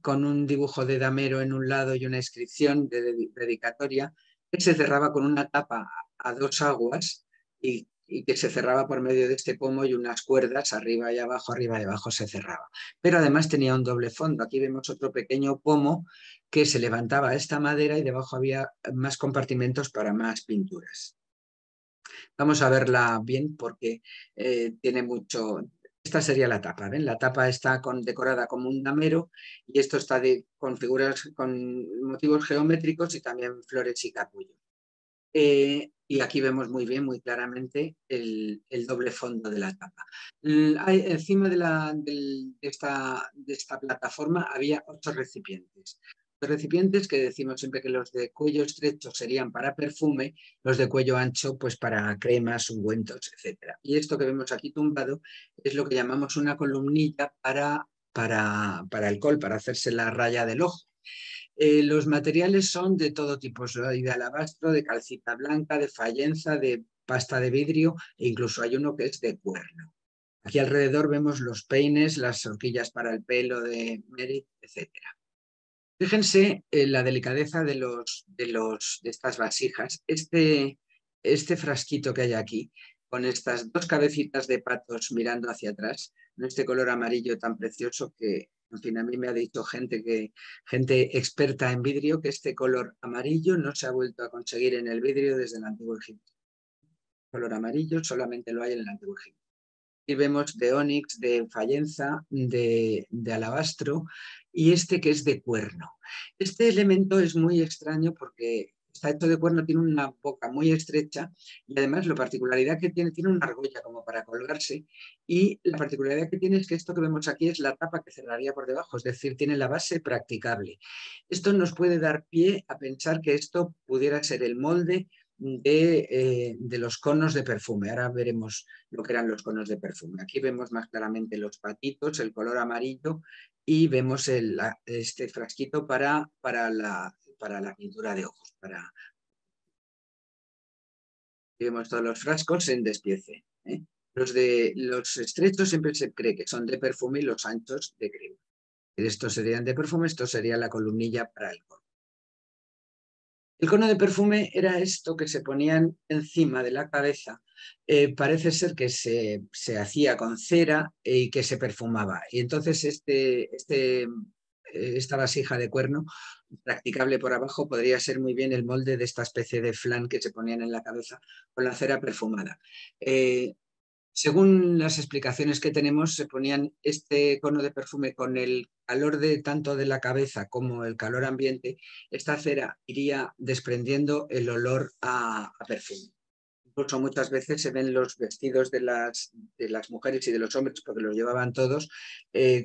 con un dibujo de damero en un lado y una inscripción de dedicatoria, que se cerraba con una tapa a dos aguas y que se cerraba por medio de este pomo y unas cuerdas arriba y abajo se cerraba. Pero además tenía un doble fondo. Aquí vemos otro pequeño pomo que se levantaba a esta madera y debajo había más compartimentos para más pinturas. Vamos a verla bien porque tiene mucho. Esta sería la tapa, ¿ven? La tapa está decorada como un damero y esto está con figuras, con motivos geométricos y también flores y capullos. Y aquí vemos muy bien, muy claramente, el doble fondo de la tapa. Encima de esta plataforma había 8 recipientes. recipientes que decimos siempre que los de cuello estrecho serían para perfume, los de cuello ancho pues para cremas, ungüentos, etc. Y esto que vemos aquí tumbado es lo que llamamos una columnilla para alcohol, para hacerse la raya del ojo. Los materiales son de todo tipo, hay de alabastro, de calcita blanca, de fayenza, de pasta de vidrio e incluso hay uno que es de cuerno. Aquí alrededor vemos los peines, las horquillas para el pelo de Merit, etc. Fíjense en la delicadeza de estas vasijas. Este frasquito que hay aquí, con estas dos cabecitas de patos mirando hacia atrás, en este color amarillo tan precioso que, en fin, a mí me ha dicho gente experta en vidrio que este color amarillo no se ha vuelto a conseguir en el vidrio desde el Antiguo Egipto. El color amarillo solamente lo hay en el Antiguo Egipto. Y vemos de ónix, de fayenza, de alabastro y este que es de cuerno. Este elemento es muy extraño porque está hecho de cuerno, tiene una boca muy estrecha y además la particularidad que tiene una argolla como para colgarse y la particularidad que tiene es que esto que vemos aquí es la tapa que cerraría por debajo, es decir, tiene la base practicable. Esto nos puede dar pie a pensar que esto pudiera ser el molde de los conos de perfume. Ahora veremos lo que eran los conos de perfume. Aquí vemos más claramente los patitos, el color amarillo y vemos este frasquito para la pintura de ojos. Aquí vemos todos los frascos en despiece. Los estrechos siempre se cree que son de perfume y los anchos de crema. Estos serían de perfume, esto sería la columnilla para el cono. El cono de perfume era esto que se ponían encima de la cabeza. Parece ser que se hacía con cera y que se perfumaba. Y entonces esta vasija de cuerno, practicable por abajo, podría ser muy bien el molde de esta especie de flan que se ponían en la cabeza con la cera perfumada. Según las explicaciones que tenemos, se ponían este cono de perfume con el calor tanto de la cabeza como el calor ambiente. Esta cera iría desprendiendo el olor a perfume. Incluso muchas veces se ven los vestidos de las mujeres y de los hombres, porque los llevaban todos,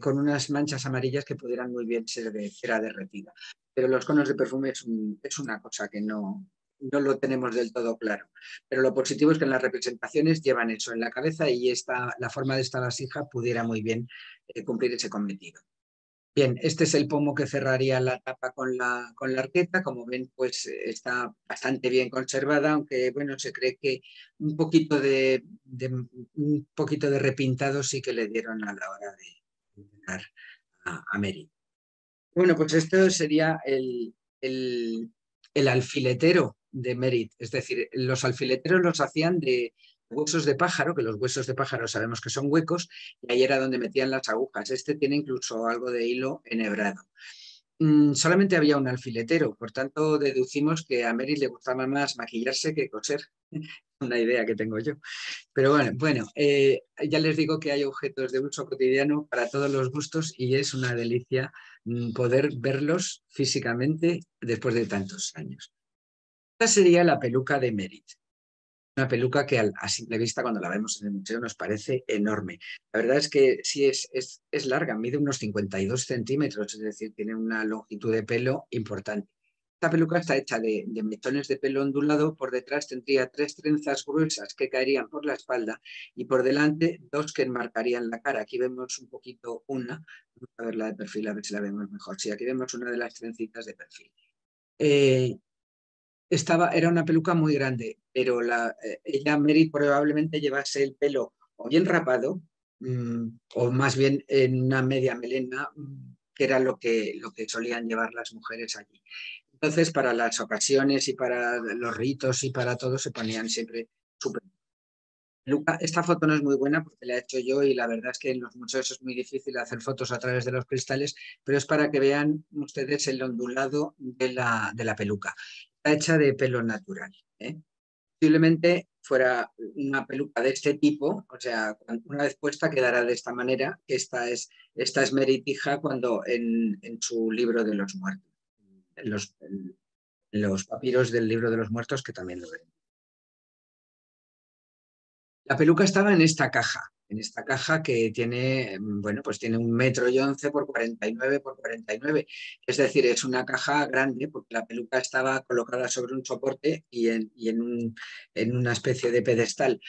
con unas manchas amarillas que pudieran muy bien ser de cera derretida. Pero los conos de perfume es una cosa que no lo tenemos del todo claro. Pero lo positivo es que en las representaciones llevan eso en la cabeza y la forma de esta vasija pudiera muy bien cumplir ese cometido. Bien, este es el pomo que cerraría la tapa con la arqueta. Como ven, pues está bastante bien conservada, aunque bueno, se cree que un poquito un poquito de repintado sí que le dieron a la hora de pintar a Mary. Bueno, pues esto sería el alfiletero de Merit. Es decir, los alfileteros los hacían de huesos de pájaro, que los huesos de pájaro sabemos que son huecos, y ahí era donde metían las agujas. Este tiene incluso algo de hilo enhebrado. Solamente había un alfiletero, por tanto deducimos que a Merit le gustaba más maquillarse que coser. Una idea que tengo yo. Pero bueno, ya les digo que hay objetos de uso cotidiano para todos los gustos y es una delicia poder verlos físicamente después de tantos años. Esta sería la peluca de Merit. Una peluca que a simple vista, cuando la vemos en el museo, nos parece enorme. La verdad es que sí es larga, mide unos 52 centímetros, es decir, tiene una longitud de pelo importante. Esta peluca está hecha de mechones de pelo ondulado. Por detrás tendría 3 trenzas gruesas que caerían por la espalda y por delante 2 que enmarcarían la cara. Aquí vemos un poquito una. Vamos a verla de perfil, a ver si la vemos mejor. Sí, aquí vemos una de las trencitas de perfil. Era una peluca muy grande, pero ella, Mary, probablemente llevase el pelo o bien rapado, o más bien en una media melena, que era lo que solían llevar las mujeres allí. Entonces, para las ocasiones y para los ritos y para todo, se ponían siempre su peluca. Esta foto no es muy buena porque la he hecho yo y la verdad es que en los museos es muy difícil hacer fotos a través de los cristales, pero es para que vean ustedes el ondulado de la peluca. Está hecha de pelo natural. Posiblemente fuera una peluca de este tipo, o sea, una vez puesta quedará de esta manera. Esta es Meritija cuando en su libro de los muertos, en los papiros del libro de los muertos, que también lo ven. La peluca estaba en esta caja que tiene, bueno, pues tiene 1,11 m por 49 por 49. Es decir, es una caja grande porque la peluca estaba colocada sobre un soporte en una especie de pedestal.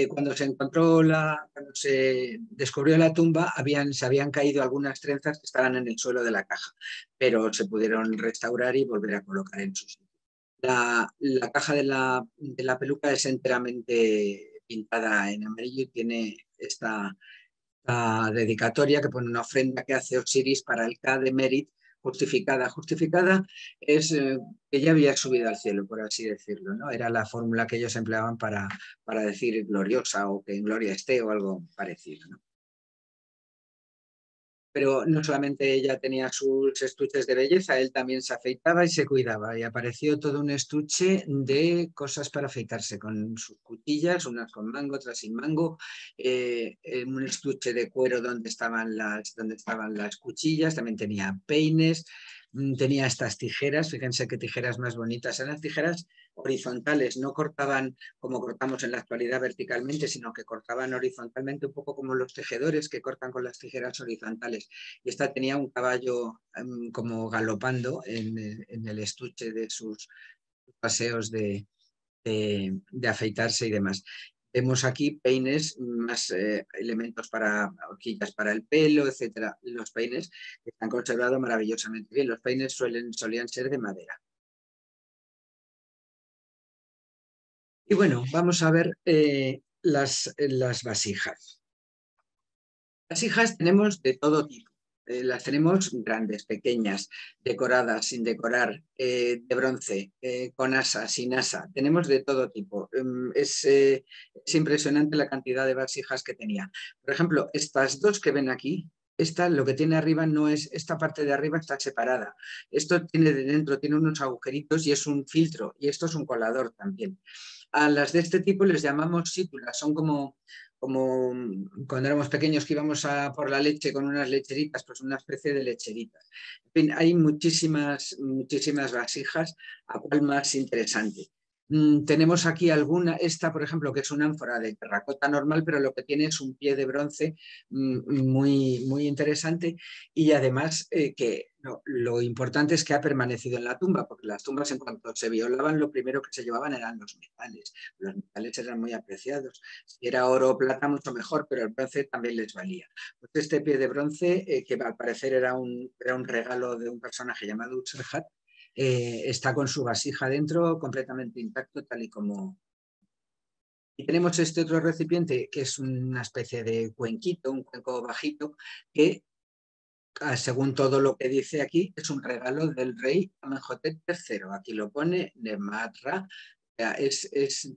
Cuando se descubrió la tumba, se habían caído algunas trenzas que estaban en el suelo de la caja, pero se pudieron restaurar y volver a colocar en su sitio. La caja de la peluca es enteramente pintada en amarillo y tiene esta dedicatoria que pone una ofrenda que hace Osiris para el Ka de Merit, justificada. Justificada es que ya había subido al cielo, por así decirlo, ¿no? Era la fórmula que ellos empleaban para decir gloriosa o que en gloria esté o algo parecido, ¿no? Pero no solamente ella tenía sus estuches de belleza, él también se afeitaba y se cuidaba. Y apareció todo un estuche de cosas para afeitarse, con sus cuchillas, unas con mango, otras sin mango, un estuche de cuero donde estaban las cuchillas, también tenía peines, tenía estas tijeras, fíjense qué tijeras más bonitas, eran tijeras horizontales, no cortaban como cortamos en la actualidad verticalmente, sino que cortaban horizontalmente, un poco como los tejedores que cortan con las tijeras horizontales. Y esta tenía un caballo como galopando en el estuche de sus paseos de afeitarse y demás. Vemos aquí peines, más elementos para horquillas para el pelo, etcétera. Los peines que están conservados maravillosamente bien. Los peines solían ser de madera. Y bueno, vamos a ver las vasijas. Vasijas tenemos de todo tipo. Las tenemos grandes, pequeñas, decoradas, sin decorar, de bronce, con asa, sin asa. Tenemos de todo tipo. Es impresionante la cantidad de vasijas que tenía. Por ejemplo, estas dos que ven aquí, esta lo que tiene arriba no es, esta parte de arriba está separada. Esto tiene de dentro, tiene unos agujeritos y es un filtro. Y esto es un colador también. A las de este tipo les llamamos sítulas, son como cuando éramos pequeños que íbamos por la leche con unas lecheritas, pues una especie de lecheritas. En fin, hay muchísimas vasijas, a cuál más interesante. Tenemos aquí esta por ejemplo, que es una ánfora de terracota normal, pero lo que tiene es un pie de bronce muy interesante y además que lo importante es que ha permanecido en la tumba, porque las tumbas en cuanto se violaban lo primero que se llevaban eran los metales eran muy apreciados, si era oro o plata mucho mejor, pero el bronce también les valía. Pues este pie de bronce, que al parecer era un regalo de un personaje llamado Utzerhat, está con su vasija dentro completamente intacto, tal y como... Y tenemos este otro recipiente que es una especie de cuenquito, un cuenco bajito, que según todo lo que dice aquí, es un regalo del rey Amenhotep III. Aquí lo pone Nematra,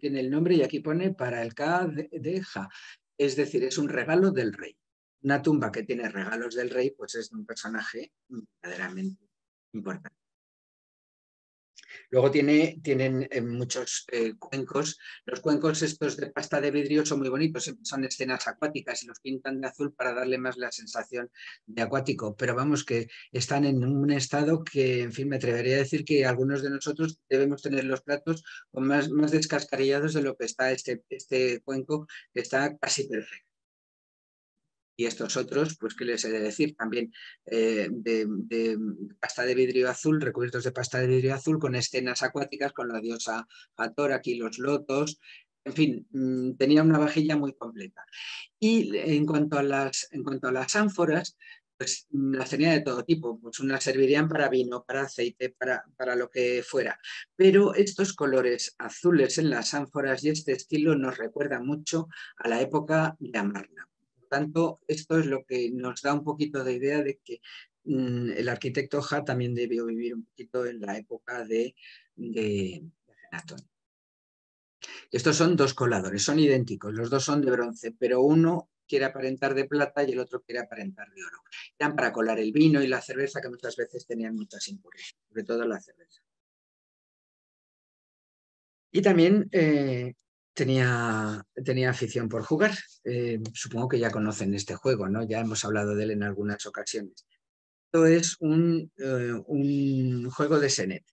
tiene el nombre y aquí pone para el Ka de Ja. Es decir, es un regalo del rey. Una tumba que tiene regalos del rey, pues es un personaje verdaderamente importante. Luego tienen muchos cuencos. Los cuencos estos de pasta de vidrio son muy bonitos, son escenas acuáticas y los pintan de azul para darle más la sensación de acuático. Pero vamos, que están en un estado que, en fin, me atrevería a decir que algunos de nosotros debemos tener los platos más descascarillados de lo que está este cuenco, que está casi perfecto. Y estos otros, pues qué les he de decir, también de pasta de vidrio azul, recubiertos de pasta de vidrio azul, con escenas acuáticas, con la diosa Hathor, aquí los lotos, en fin, tenía una vajilla muy completa. Y en cuanto a las ánforas, pues las tenía de todo tipo, pues unas servirían para vino, para aceite, para lo que fuera. Pero estos colores azules en las ánforas y este estilo nos recuerda mucho a la época de Amarna. Tanto, esto es lo que nos da un poquito de idea de que el arquitecto Ja también debió vivir un poquito en la época de Akenatón. Estos son dos coladores, son idénticos, los dos son de bronce, pero uno quiere aparentar de plata y el otro quiere aparentar de oro. Eran para colar el vino y la cerveza, que muchas veces tenían muchas impurezas, sobre todo la cerveza. Y también tenía afición por jugar. Supongo que ya conocen este juego, ¿no? Ya hemos hablado de él en algunas ocasiones. Esto es un juego de Senet.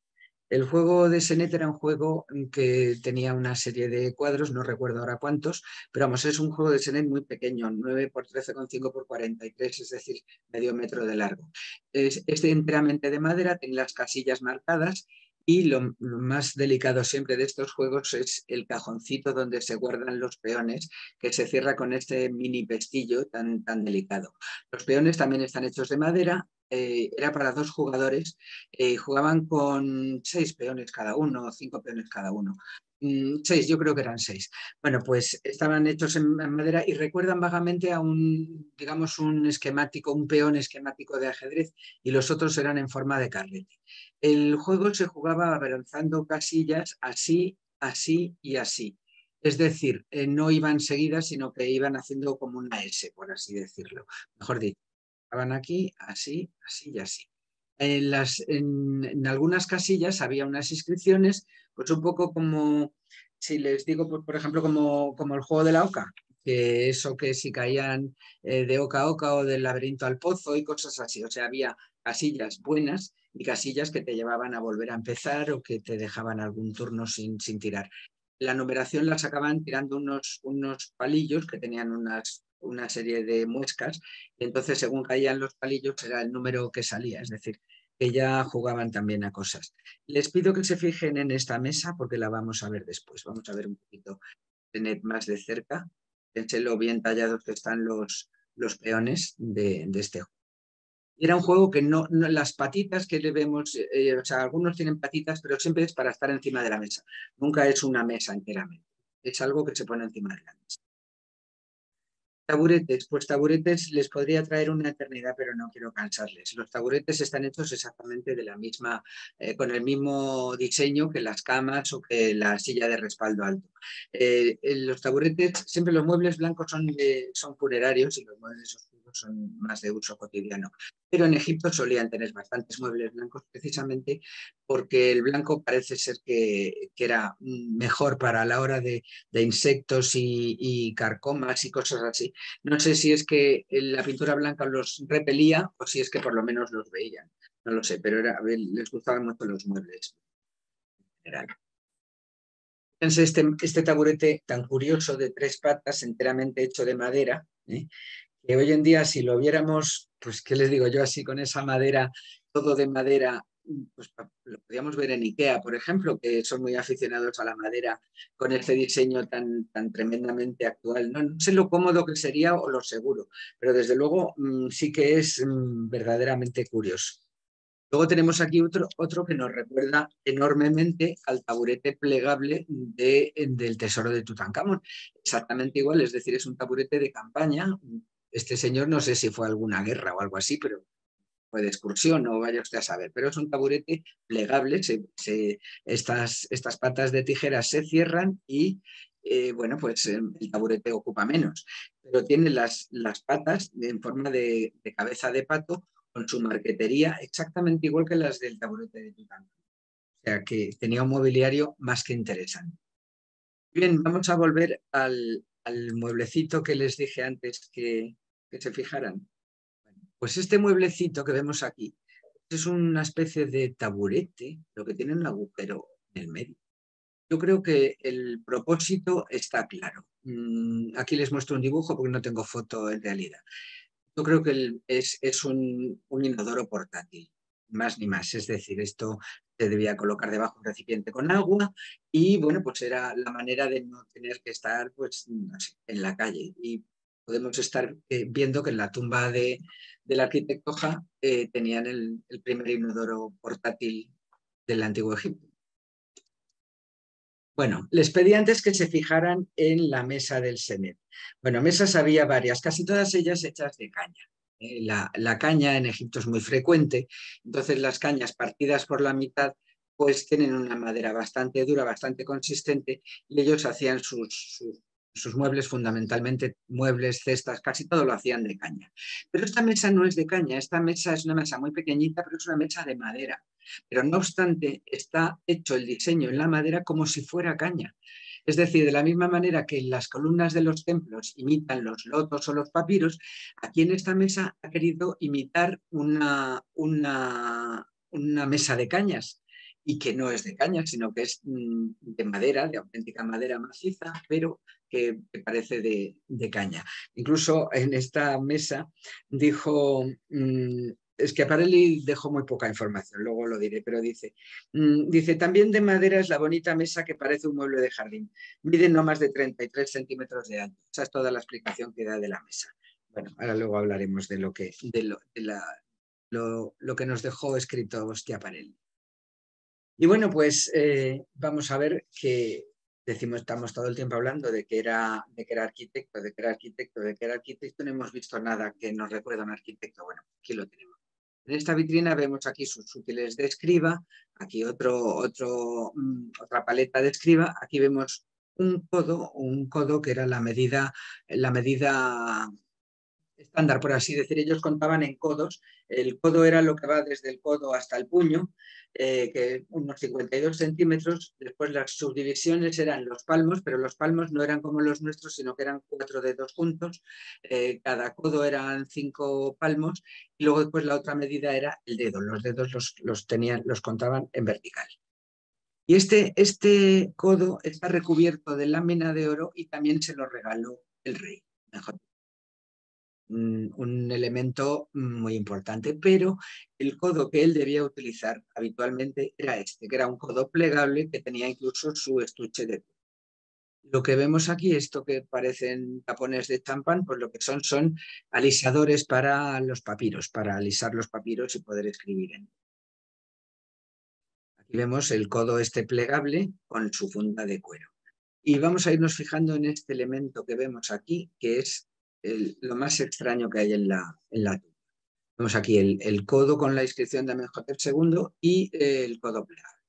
El juego de Senet era un juego que tenía una serie de cuadros, no recuerdo ahora cuántos, pero vamos, es un juego de Senet muy pequeño, 9 por 13,5 por 43, es decir, medio metro de largo. Es enteramente de madera, tiene las casillas marcadas y lo más delicado siempre de estos juegos es el cajoncito donde se guardan los peones, que se cierra con este mini pestillo tan delicado. Los peones también están hechos de madera, era para 2 jugadores, jugaban con 6 peones cada uno, 5 peones cada uno. 6, yo creo que eran 6. Bueno, pues estaban hechos en madera y recuerdan vagamente a un, digamos, un esquemático, un peón esquemático de ajedrez, y los otros eran en forma de carrete. El juego se jugaba avanzando casillas así, así y así. Es decir, no iban seguidas, sino que iban haciendo como una S, por así decirlo. Mejor dicho, estaban aquí, así, así y así. En algunas casillas había unas inscripciones, pues un poco como, si les digo, por ejemplo, como el juego de la oca, que eso que si caían de oca a oca o del laberinto al pozo y cosas así. O sea, había casillas buenas y casillas que te llevaban a volver a empezar o que te dejaban algún turno sin tirar. La numeración la sacaban tirando unos palillos que tenían una serie de muescas, y entonces según caían los palillos era el número que salía, es decir, que ya jugaban también a cosas. Les pido que se fijen en esta mesa porque la vamos a ver después. Vamos a ver un poquito más de cerca. Fíjense lo bien tallados que están los peones de este juego. Era un juego que las patitas que le vemos, o sea, algunos tienen patitas, pero siempre es para estar encima de la mesa. Nunca es una mesa enteramente. Es algo que se pone encima de la mesa. Taburetes, pues taburetes les podría traer una eternidad, pero no quiero cansarles. Los taburetes están hechos exactamente de la misma, con el mismo diseño que las camas o que la silla de respaldo alto. Los taburetes, siempre los muebles blancos son funerarios y los muebles oscuros son más de uso cotidiano. Pero en Egipto solían tener bastantes muebles blancos precisamente porque el blanco parece ser que era mejor para la hora de insectos y carcomas y cosas así. No sé si es que la pintura blanca los repelía o si es que por lo menos los veían. No lo sé, pero les gustaban mucho los muebles en general. Fíjense este taburete tan curioso de 3 patas, enteramente hecho de madera, que hoy en día si lo viéramos, pues qué les digo yo, así con esa madera, todo de madera, pues lo podríamos ver en IKEA, por ejemplo, que son muy aficionados a la madera con este diseño tan tremendamente actual. No sé lo cómodo que sería o lo seguro, pero desde luego sí que es verdaderamente curioso. Luego tenemos aquí otro que nos recuerda enormemente al taburete plegable del tesoro de Tutankamón. Exactamente igual, es decir, es un taburete de campaña. Este señor no sé si fue a alguna guerra o algo así, pero fue de excursión o vaya usted a saber. Pero es un taburete plegable, estas patas de tijeras se cierran y bueno, pues el taburete ocupa menos. Pero tiene las patas en forma de cabeza de pato con su marquetería exactamente igual que las del taburete de Tutankamón. O sea que tenía un mobiliario más que interesante. Bien, vamos a volver al mueblecito que les dije antes que se fijaran. Pues este mueblecito que vemos aquí es una especie de taburete, lo que tiene un agujero en el medio. Yo creo que el propósito está claro. Aquí les muestro un dibujo porque no tengo foto en realidad. Yo creo que es un inodoro portátil, más ni más. Es decir, esto se debía colocar debajo de un recipiente con agua y, bueno, pues era la manera de no tener que estar, pues, no sé, en la calle. Y podemos estar viendo que en la tumba del arquitecto Ja tenían el primer inodoro portátil del antiguo Egipto. Bueno, les pedí antes que se fijaran en la mesa del Senet. Bueno, mesas había varias, casi todas ellas hechas de caña. La caña en Egipto es muy frecuente, entonces las cañas partidas por la mitad pues tienen una madera bastante dura, bastante consistente y ellos hacían sus muebles, fundamentalmente muebles, cestas, casi todo lo hacían de caña. Pero esta mesa no es de caña, esta mesa es una mesa muy pequeñita, pero es una mesa de madera. Pero no obstante, está hecho el diseño en la madera como si fuera caña. Es decir, de la misma manera que las columnas de los templos imitan los lotos o los papiros, aquí en esta mesa ha querido imitar una mesa de cañas. y que no es de caña, sino que es de madera, de auténtica madera maciza, pero que parece de caña. Incluso en esta mesa dijo, Schiaparelli dejó muy poca información, luego lo diré, pero dice, también de madera es la bonita mesa que parece un mueble de jardín. Mide no más de 33 centímetros de alto. Esa es toda la explicación que da de la mesa. Bueno, ahora luego hablaremos de lo que nos dejó escrito Schiaparelli. Y bueno, pues vamos a ver que estamos todo el tiempo hablando de que era arquitecto, de que era arquitecto, de que era arquitecto, no hemos visto nada que nos recuerda a un arquitecto. Bueno, aquí lo tenemos. En esta vitrina vemos aquí sus útiles de escriba, aquí otra paleta de escriba, aquí vemos un codo que era la medida estándar, por así decir. Ellos contaban en codos. El codo era lo que va desde el codo hasta el puño, que unos 52 centímetros. Después las subdivisiones eran los palmos, pero los palmos no eran como los nuestros, sino que eran 4 dedos juntos. Cada codo eran 5 palmos y luego después la otra medida era el dedo. Los dedos los contaban en vertical. Y este codo está recubierto de lámina de oro y también se lo regaló el rey. Mejor un elemento muy importante, pero el codo que él debía utilizar habitualmente era este, que era un codo plegable que tenía incluso su estuche de... Lo que vemos aquí, esto que parecen tapones de champán, pues lo que son alisadores para los papiros, para alisar los papiros y poder escribir en. Aquí vemos el codo este plegable con su funda de cuero. Y vamos a irnos fijando en este elemento que vemos aquí, que es lo más extraño que hay en la tumba. Vemos aquí el codo con la inscripción de Amenhotep II y el codo plegable.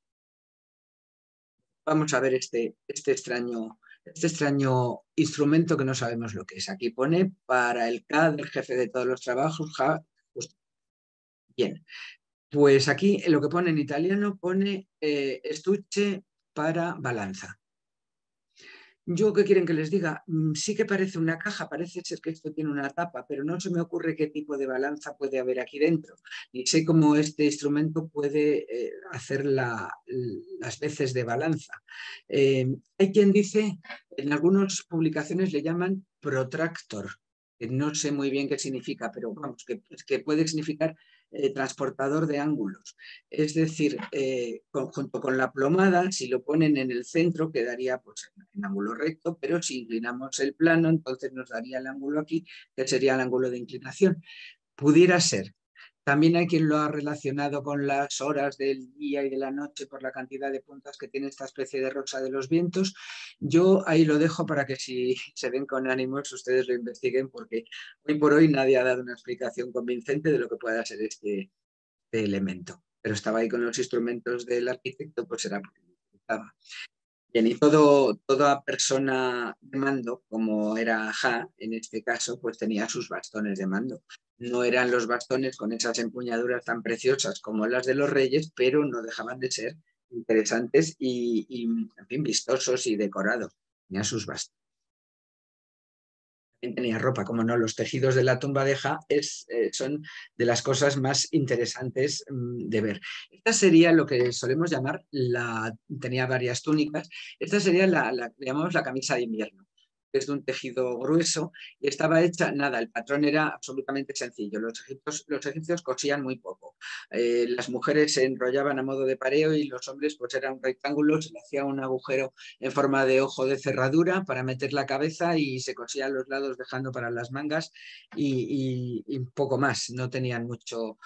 Vamos a ver este extraño instrumento que no sabemos lo que es. Aquí pone para el K del jefe de todos los trabajos. Bien, pues aquí lo que pone en italiano pone estuche para balanza. Yo, ¿qué quieren que les diga? Sí que parece una caja, parece ser que esto tiene una tapa, pero no se me ocurre qué tipo de balanza puede haber aquí dentro. Y sé cómo este instrumento puede hacer las veces de balanza. Hay quien dice, en algunas publicaciones le llaman protractor, que no sé muy bien qué significa, pero vamos, que puede significar transportador de ángulos. Es decir, junto con la plomada, si lo ponen en el centro, quedaría pues, en ángulo recto, pero si inclinamos el plano, entonces nos daría el ángulo aquí, que sería el ángulo de inclinación. Pudiera ser. También hay quien lo ha relacionado con las horas del día y de la noche por la cantidad de puntas que tiene esta especie de rosa de los vientos. Yo ahí lo dejo para que si se ven con ánimos ustedes lo investiguen, porque hoy por hoy nadie ha dado una explicación convincente de lo que pueda ser este elemento. Pero estaba ahí con los instrumentos del arquitecto, pues era porque necesitaba. Bien, y toda persona de mando, como era Ja en este caso, pues tenía sus bastones de mando. No eran los bastones con esas empuñaduras tan preciosas como las de los reyes, pero no dejaban de ser interesantes y en fin, vistosos y decorados. Tenía sus bastones. Tenía ropa, como no, los tejidos de la tumba de Ja son de las cosas más interesantes de ver. Esta sería lo que solemos llamar, tenía varias túnicas, esta sería llamamos la camisa de invierno, que es de un tejido grueso y estaba hecha, nada, el patrón era absolutamente sencillo, los egipcios cosían muy poco, las mujeres se enrollaban a modo de pareo y los hombres pues era un rectángulo, se le hacía un agujero en forma de ojo de cerradura para meter la cabeza y se cosía a los lados dejando para las mangas y poco más, no tenían mucho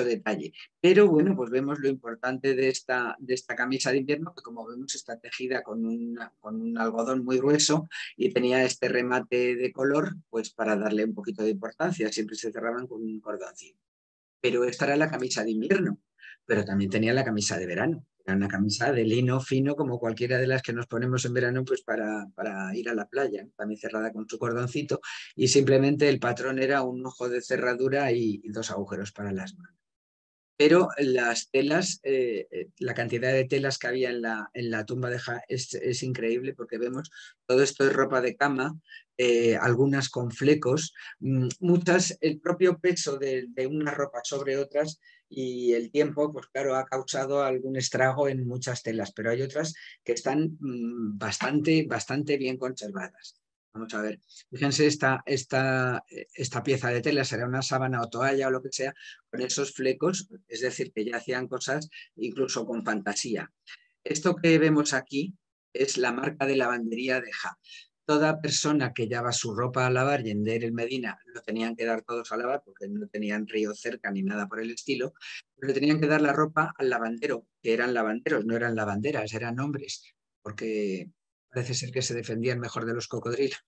detalle. Pero bueno, pues vemos lo importante de esta camisa de invierno, que como vemos está tejida con un algodón muy grueso y tenía este remate de color, pues para darle un poquito de importancia, siempre se cerraban con un cordoncito. Pero esta era la camisa de invierno, pero también tenía la camisa de verano. Era una camisa de lino fino como cualquiera de las que nos ponemos en verano pues para ir a la playa, también cerrada con su cordoncito y simplemente el patrón era un ojo de cerradura y 2 agujeros para las manos. pero las telas, la cantidad de telas que había en la tumba de Ja es increíble, porque vemos todo esto de ropa de cama, algunas con flecos, muchas, el propio peso de unas ropas sobre otras y el tiempo, pues claro, ha causado algún estrago en muchas telas, pero hay otras que están bastante bien conservadas. Vamos a ver, fíjense esta pieza de tela, será una sábana o toalla o lo que sea, con esos flecos, es decir, que ya hacían cosas incluso con fantasía. Esto que vemos aquí es la marca de lavandería de Ja. Toda persona que llevaba su ropa a lavar y en Deir el Medina lo tenían que dar todos a lavar porque no tenían río cerca ni nada por el estilo, pero le tenían que dar la ropa al lavandero, que eran lavanderos, no eran lavanderas, eran hombres, porque parece ser que se defendían mejor de los cocodrilos.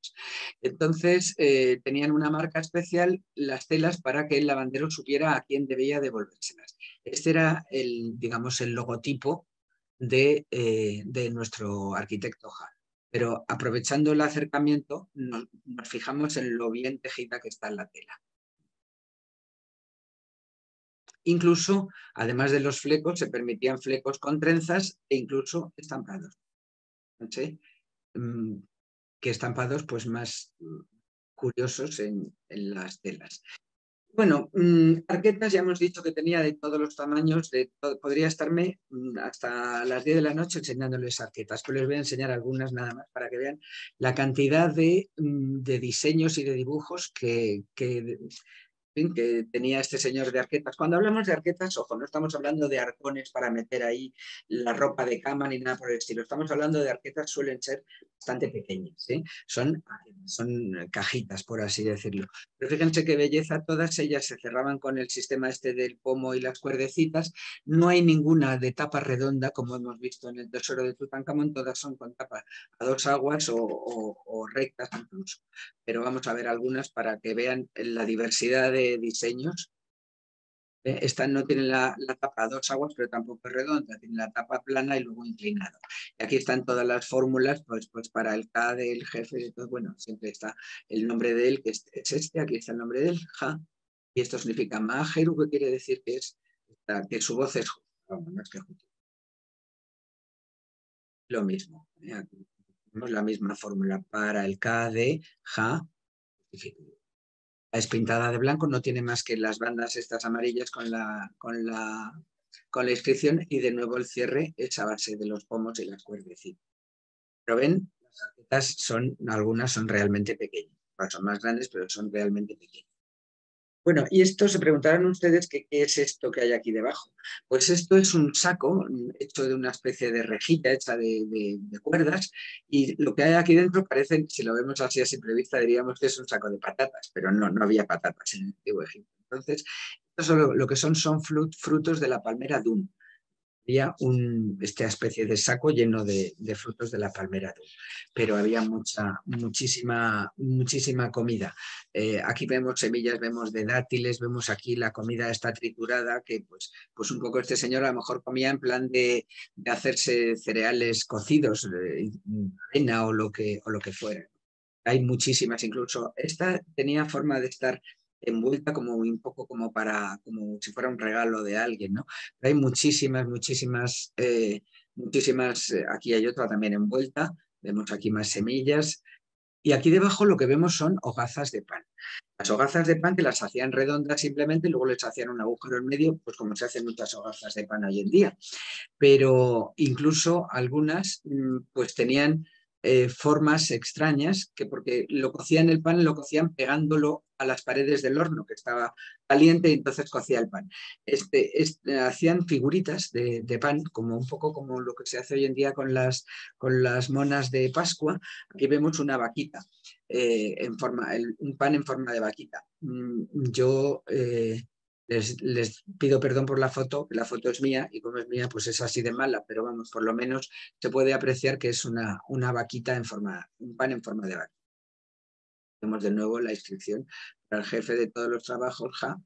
Entonces, tenían una marca especial las telas para que el lavandero supiera a quién debía devolvérselas. Este era digamos, el logotipo de nuestro arquitecto Ja. Pero aprovechando el acercamiento, nos fijamos en lo bien tejida que está en la tela. Incluso, además de los flecos, se permitían flecos con trenzas e incluso estampados. ¿Sí? Que estampados pues más curiosos en las telas. Bueno, arquetas ya hemos dicho que tenía de todos los tamaños, podría estarme hasta las 10 de la noche enseñándoles arquetas, pero les voy a enseñar algunas nada más para que vean la cantidad de diseños y de dibujos que tenía este señor de arquetas. Cuando hablamos de arquetas, ojo, no estamos hablando de arcones para meter ahí la ropa de cama ni nada por el estilo. Estamos hablando de arquetas, suelen ser bastante pequeñas, ¿sí? Son cajitas, por así decirlo. Pero fíjense qué belleza, todas ellas se cerraban con el sistema este del pomo y las cuerdecitas. No hay ninguna de tapa redonda, como hemos visto en el tesoro de Tutankamón, todas son con tapa a dos aguas o rectas incluso. Pero vamos a ver algunas para que vean la diversidad de diseños. Esta no tiene la tapa a dos aguas, pero tampoco es redonda, tiene la tapa plana y luego inclinado. Y aquí están todas las fórmulas, pues para el K del jefe, pues, bueno, siempre está el nombre de él, que es este, aquí está el nombre de él, Ja, y esto significa Majeru, que quiere decir que su voz es justa, no es que justa. Lo mismo, aquí tenemos la misma fórmula para el K de Ja, es pintada de blanco, no tiene más que las bandas estas amarillas con la inscripción y de nuevo el cierre es a base de los pomos y las cuerdecitas. Pero ven, las arquetas algunas son realmente pequeñas, son más grandes, pero son realmente pequeñas. Bueno, y esto se preguntarán ustedes qué es esto que hay aquí debajo. Pues esto es un saco hecho de una especie de rejilla hecha de cuerdas y lo que hay aquí dentro parece, si lo vemos así a simple vista, diríamos que es un saco de patatas, pero no había patatas en el antiguo Egipto. Entonces, esto lo que son frutos de la palmera dum. Había esta especie de saco lleno de frutos de la palmera, pero había muchísima comida. Aquí vemos semillas, vemos de dátiles, vemos aquí la comida está triturada, que pues un poco este señor a lo mejor comía en plan de hacerse cereales cocidos, avena o lo que fuera. Hay muchísimas, incluso esta tenía forma de estar envuelta como un poco como si fuera un regalo de alguien, ¿no? Pero hay muchísimas, aquí hay otra también envuelta, vemos aquí más semillas, y aquí debajo lo que vemos son hogazas de pan. Las hogazas de pan que las hacían redondas simplemente, y luego les hacían un agujero en medio, pues como se hacen muchas hogazas de pan hoy en día. Pero incluso algunas pues tenían formas extrañas, que porque lo cocían el pan, lo cocían pegándolo a las paredes del horno, que estaba caliente, y entonces cocía el pan. Hacían figuritas de pan, como un poco como lo que se hace hoy en día con las monas de Pascua. Aquí vemos una vaquita, un pan en forma de vaquita. Yo les pido perdón por la foto es mía y como es mía pues es así de mala, pero vamos, por lo menos se puede apreciar que es una vaquita un pan en forma de vaquita. Vemos de nuevo la inscripción para el jefe de todos los trabajos, Ja.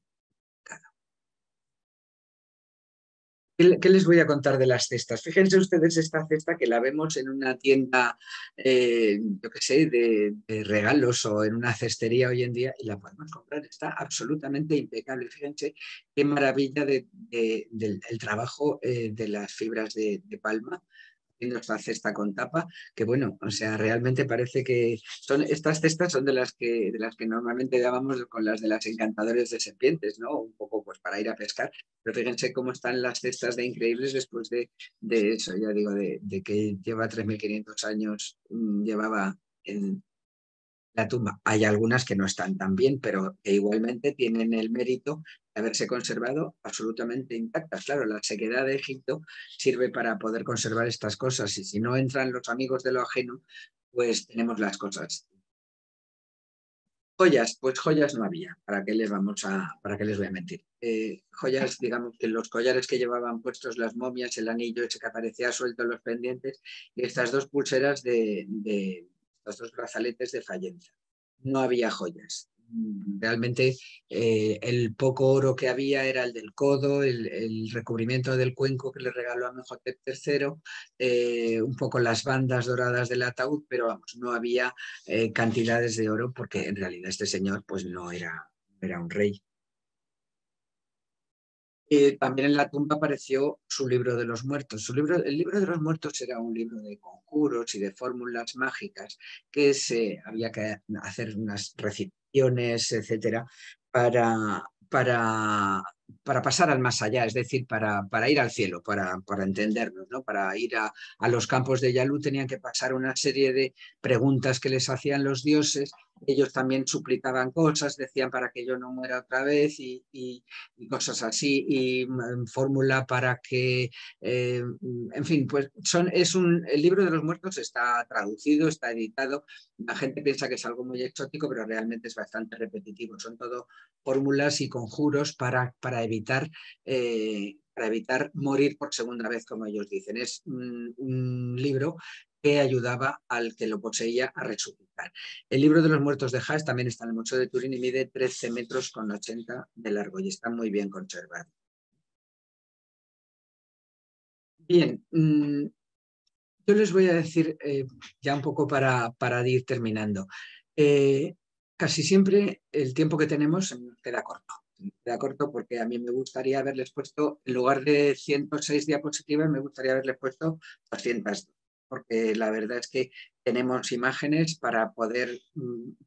¿Qué les voy a contar de las cestas? Fíjense ustedes esta cesta que la vemos en una tienda, yo qué sé, de regalos o en una cestería hoy en día y la podemos comprar. Está absolutamente impecable. Fíjense qué maravilla del el trabajo de las fibras de palma haciendo esta cesta con tapa, que bueno, o sea, realmente parece que estas cestas son de las que normalmente llamamos con las de las encantadores de serpientes, ¿no? Un poco pues para ir a pescar, pero fíjense cómo están las cestas de increíbles después de eso, ya digo, de que lleva 3.500 años, llevaba en la tumba. Hay algunas que no están tan bien, pero que igualmente tienen el mérito de haberse conservado absolutamente intactas. Claro, la sequedad de Egipto sirve para poder conservar estas cosas y si no entran los amigos de lo ajeno, pues tenemos las cosas. Joyas, pues joyas no había, para qué les voy a mentir? Joyas, digamos que los collares que llevaban puestos las momias, el anillo ese que aparecía suelto en los pendientes y estas dos pulseras de estos dos brazaletes de Fayenza. No había joyas. Realmente el poco oro que había era el del codo, el recubrimiento del cuenco que le regaló a Amenhotep III, un poco las bandas doradas del ataúd, pero vamos, no había cantidades de oro porque en realidad este señor pues no era un rey. También en la tumba apareció su libro de los muertos. El libro de los muertos era un libro de conjuros y de fórmulas mágicas que había que hacer unas recitaciones, etcétera, para, para, para pasar al más allá, es decir, para ir al cielo, para entendernos, ¿no? Para ir a los campos de Yalu tenían que pasar una serie de preguntas que les hacían los dioses. Ellos también suplicaban cosas, decían para que yo no muera otra vez y cosas así, y fórmula para que, en fin, pues el libro de los muertos está traducido, está editado, la gente piensa que es algo muy exótico, pero realmente es bastante repetitivo, son todo fórmulas y conjuros para evitar morir por segunda vez, como ellos dicen. Es un libro que ayudaba al que lo poseía a resucitar. El libro de los muertos de Haas también está en el Museo de Turín y mide 13 metros con 80 de largo y está muy bien conservado. Bien, yo les voy a decir ya un poco para ir terminando. Eh, Casi siempre el tiempo que tenemos queda corto. Queda corto porque a mí me gustaría haberles puesto, en lugar de 106 diapositivas, me gustaría haberles puesto 200, porque la verdad es que tenemos imágenes para poder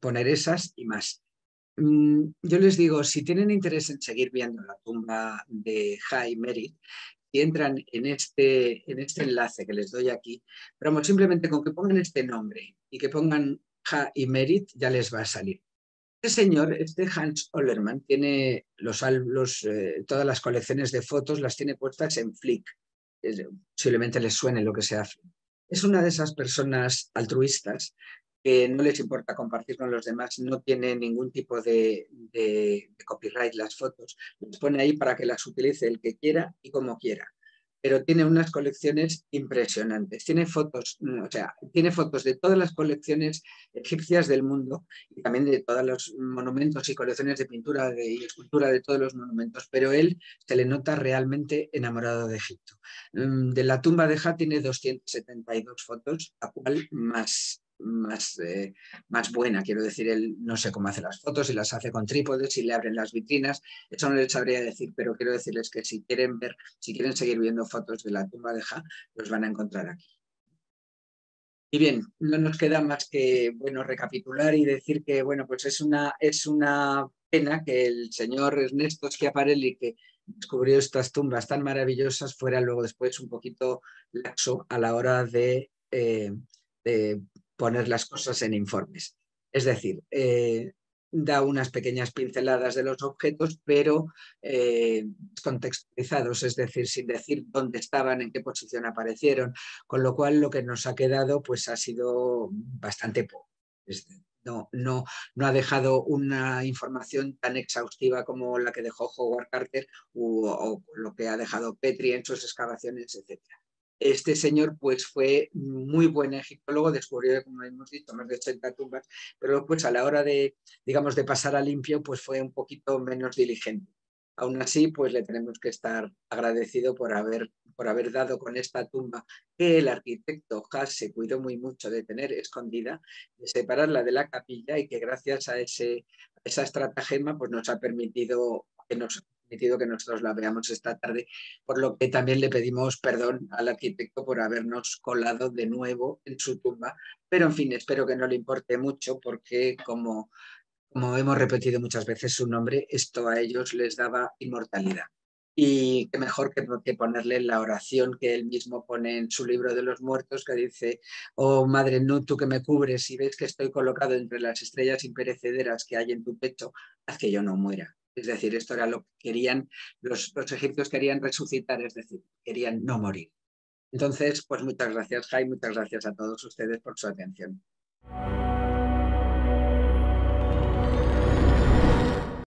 poner esas y más. Yo les digo, si tienen interés en seguir viendo la tumba de High Merit, y entran en este enlace que les doy aquí, pero vamos, simplemente con que pongan este nombre y que pongan Ja y Merit, ya les va a salir. Este señor, este Hans Ollermann, tiene todas las colecciones de fotos, las tiene puestas en Flick. Posiblemente les suene lo que sea Flick. Es una de esas personas altruistas que no les importa compartir con los demás, no tiene ningún tipo de copyright las fotos, las pone ahí para que las utilice el que quiera y como quiera. Pero tiene unas colecciones impresionantes. Tiene fotos, o sea, tiene fotos de todas las colecciones egipcias del mundo y también de todos los monumentos y colecciones de pintura y escultura de todos los monumentos, pero él se le nota realmente enamorado de Egipto. De la tumba de Ja tiene 272 fotos, a cual más buena, quiero decir, él no sé cómo hace las fotos, si las hace con trípodes, si le abren las vitrinas, eso no les sabría decir, pero quiero decirles que si quieren seguir viendo fotos de la tumba de Ja, los van a encontrar aquí. Y bien, no nos queda más que bueno, recapitular y decir que bueno, pues es una pena que el señor Ernesto Schiaparelli, que descubrió estas tumbas tan maravillosas, fuera luego después un poquito laxo a la hora de poner las cosas en informes. Es decir, da unas pequeñas pinceladas de los objetos, pero contextualizados, es decir, sin decir dónde estaban, en qué posición aparecieron, con lo cual lo que nos ha quedado pues ha sido bastante poco. No ha dejado una información tan exhaustiva como la que dejó Howard Carter o lo que ha dejado Petrie en sus excavaciones, etcétera. Este señor pues fue muy buen egiptólogo, descubrió, como hemos dicho, más de 80 tumbas, pero pues a la hora de, digamos, de pasar a limpio, pues fue un poquito menos diligente. Aún así, pues le tenemos que estar agradecido por haber dado con esta tumba que el arquitecto Haas se cuidó muy mucho de tener escondida, de separarla de la capilla, y que gracias a esa estratagema pues nos ha permitido que nosotros la veamos esta tarde, por lo que también le pedimos perdón al arquitecto por habernos colado de nuevo en su tumba, pero en fin, espero que no le importe mucho porque como hemos repetido muchas veces su nombre, esto a ellos les daba inmortalidad. Y qué mejor que ponerle la oración que él mismo pone en su libro de los muertos, que dice: oh Madre Nu, tú que me cubres y ves que estoy colocado entre las estrellas imperecederas que hay en tu pecho, haz que yo no muera. Es decir, esto era lo que querían, los egipcios querían resucitar, es decir, querían no morir. Entonces, pues muchas gracias, Jai, muchas gracias a todos ustedes por su atención.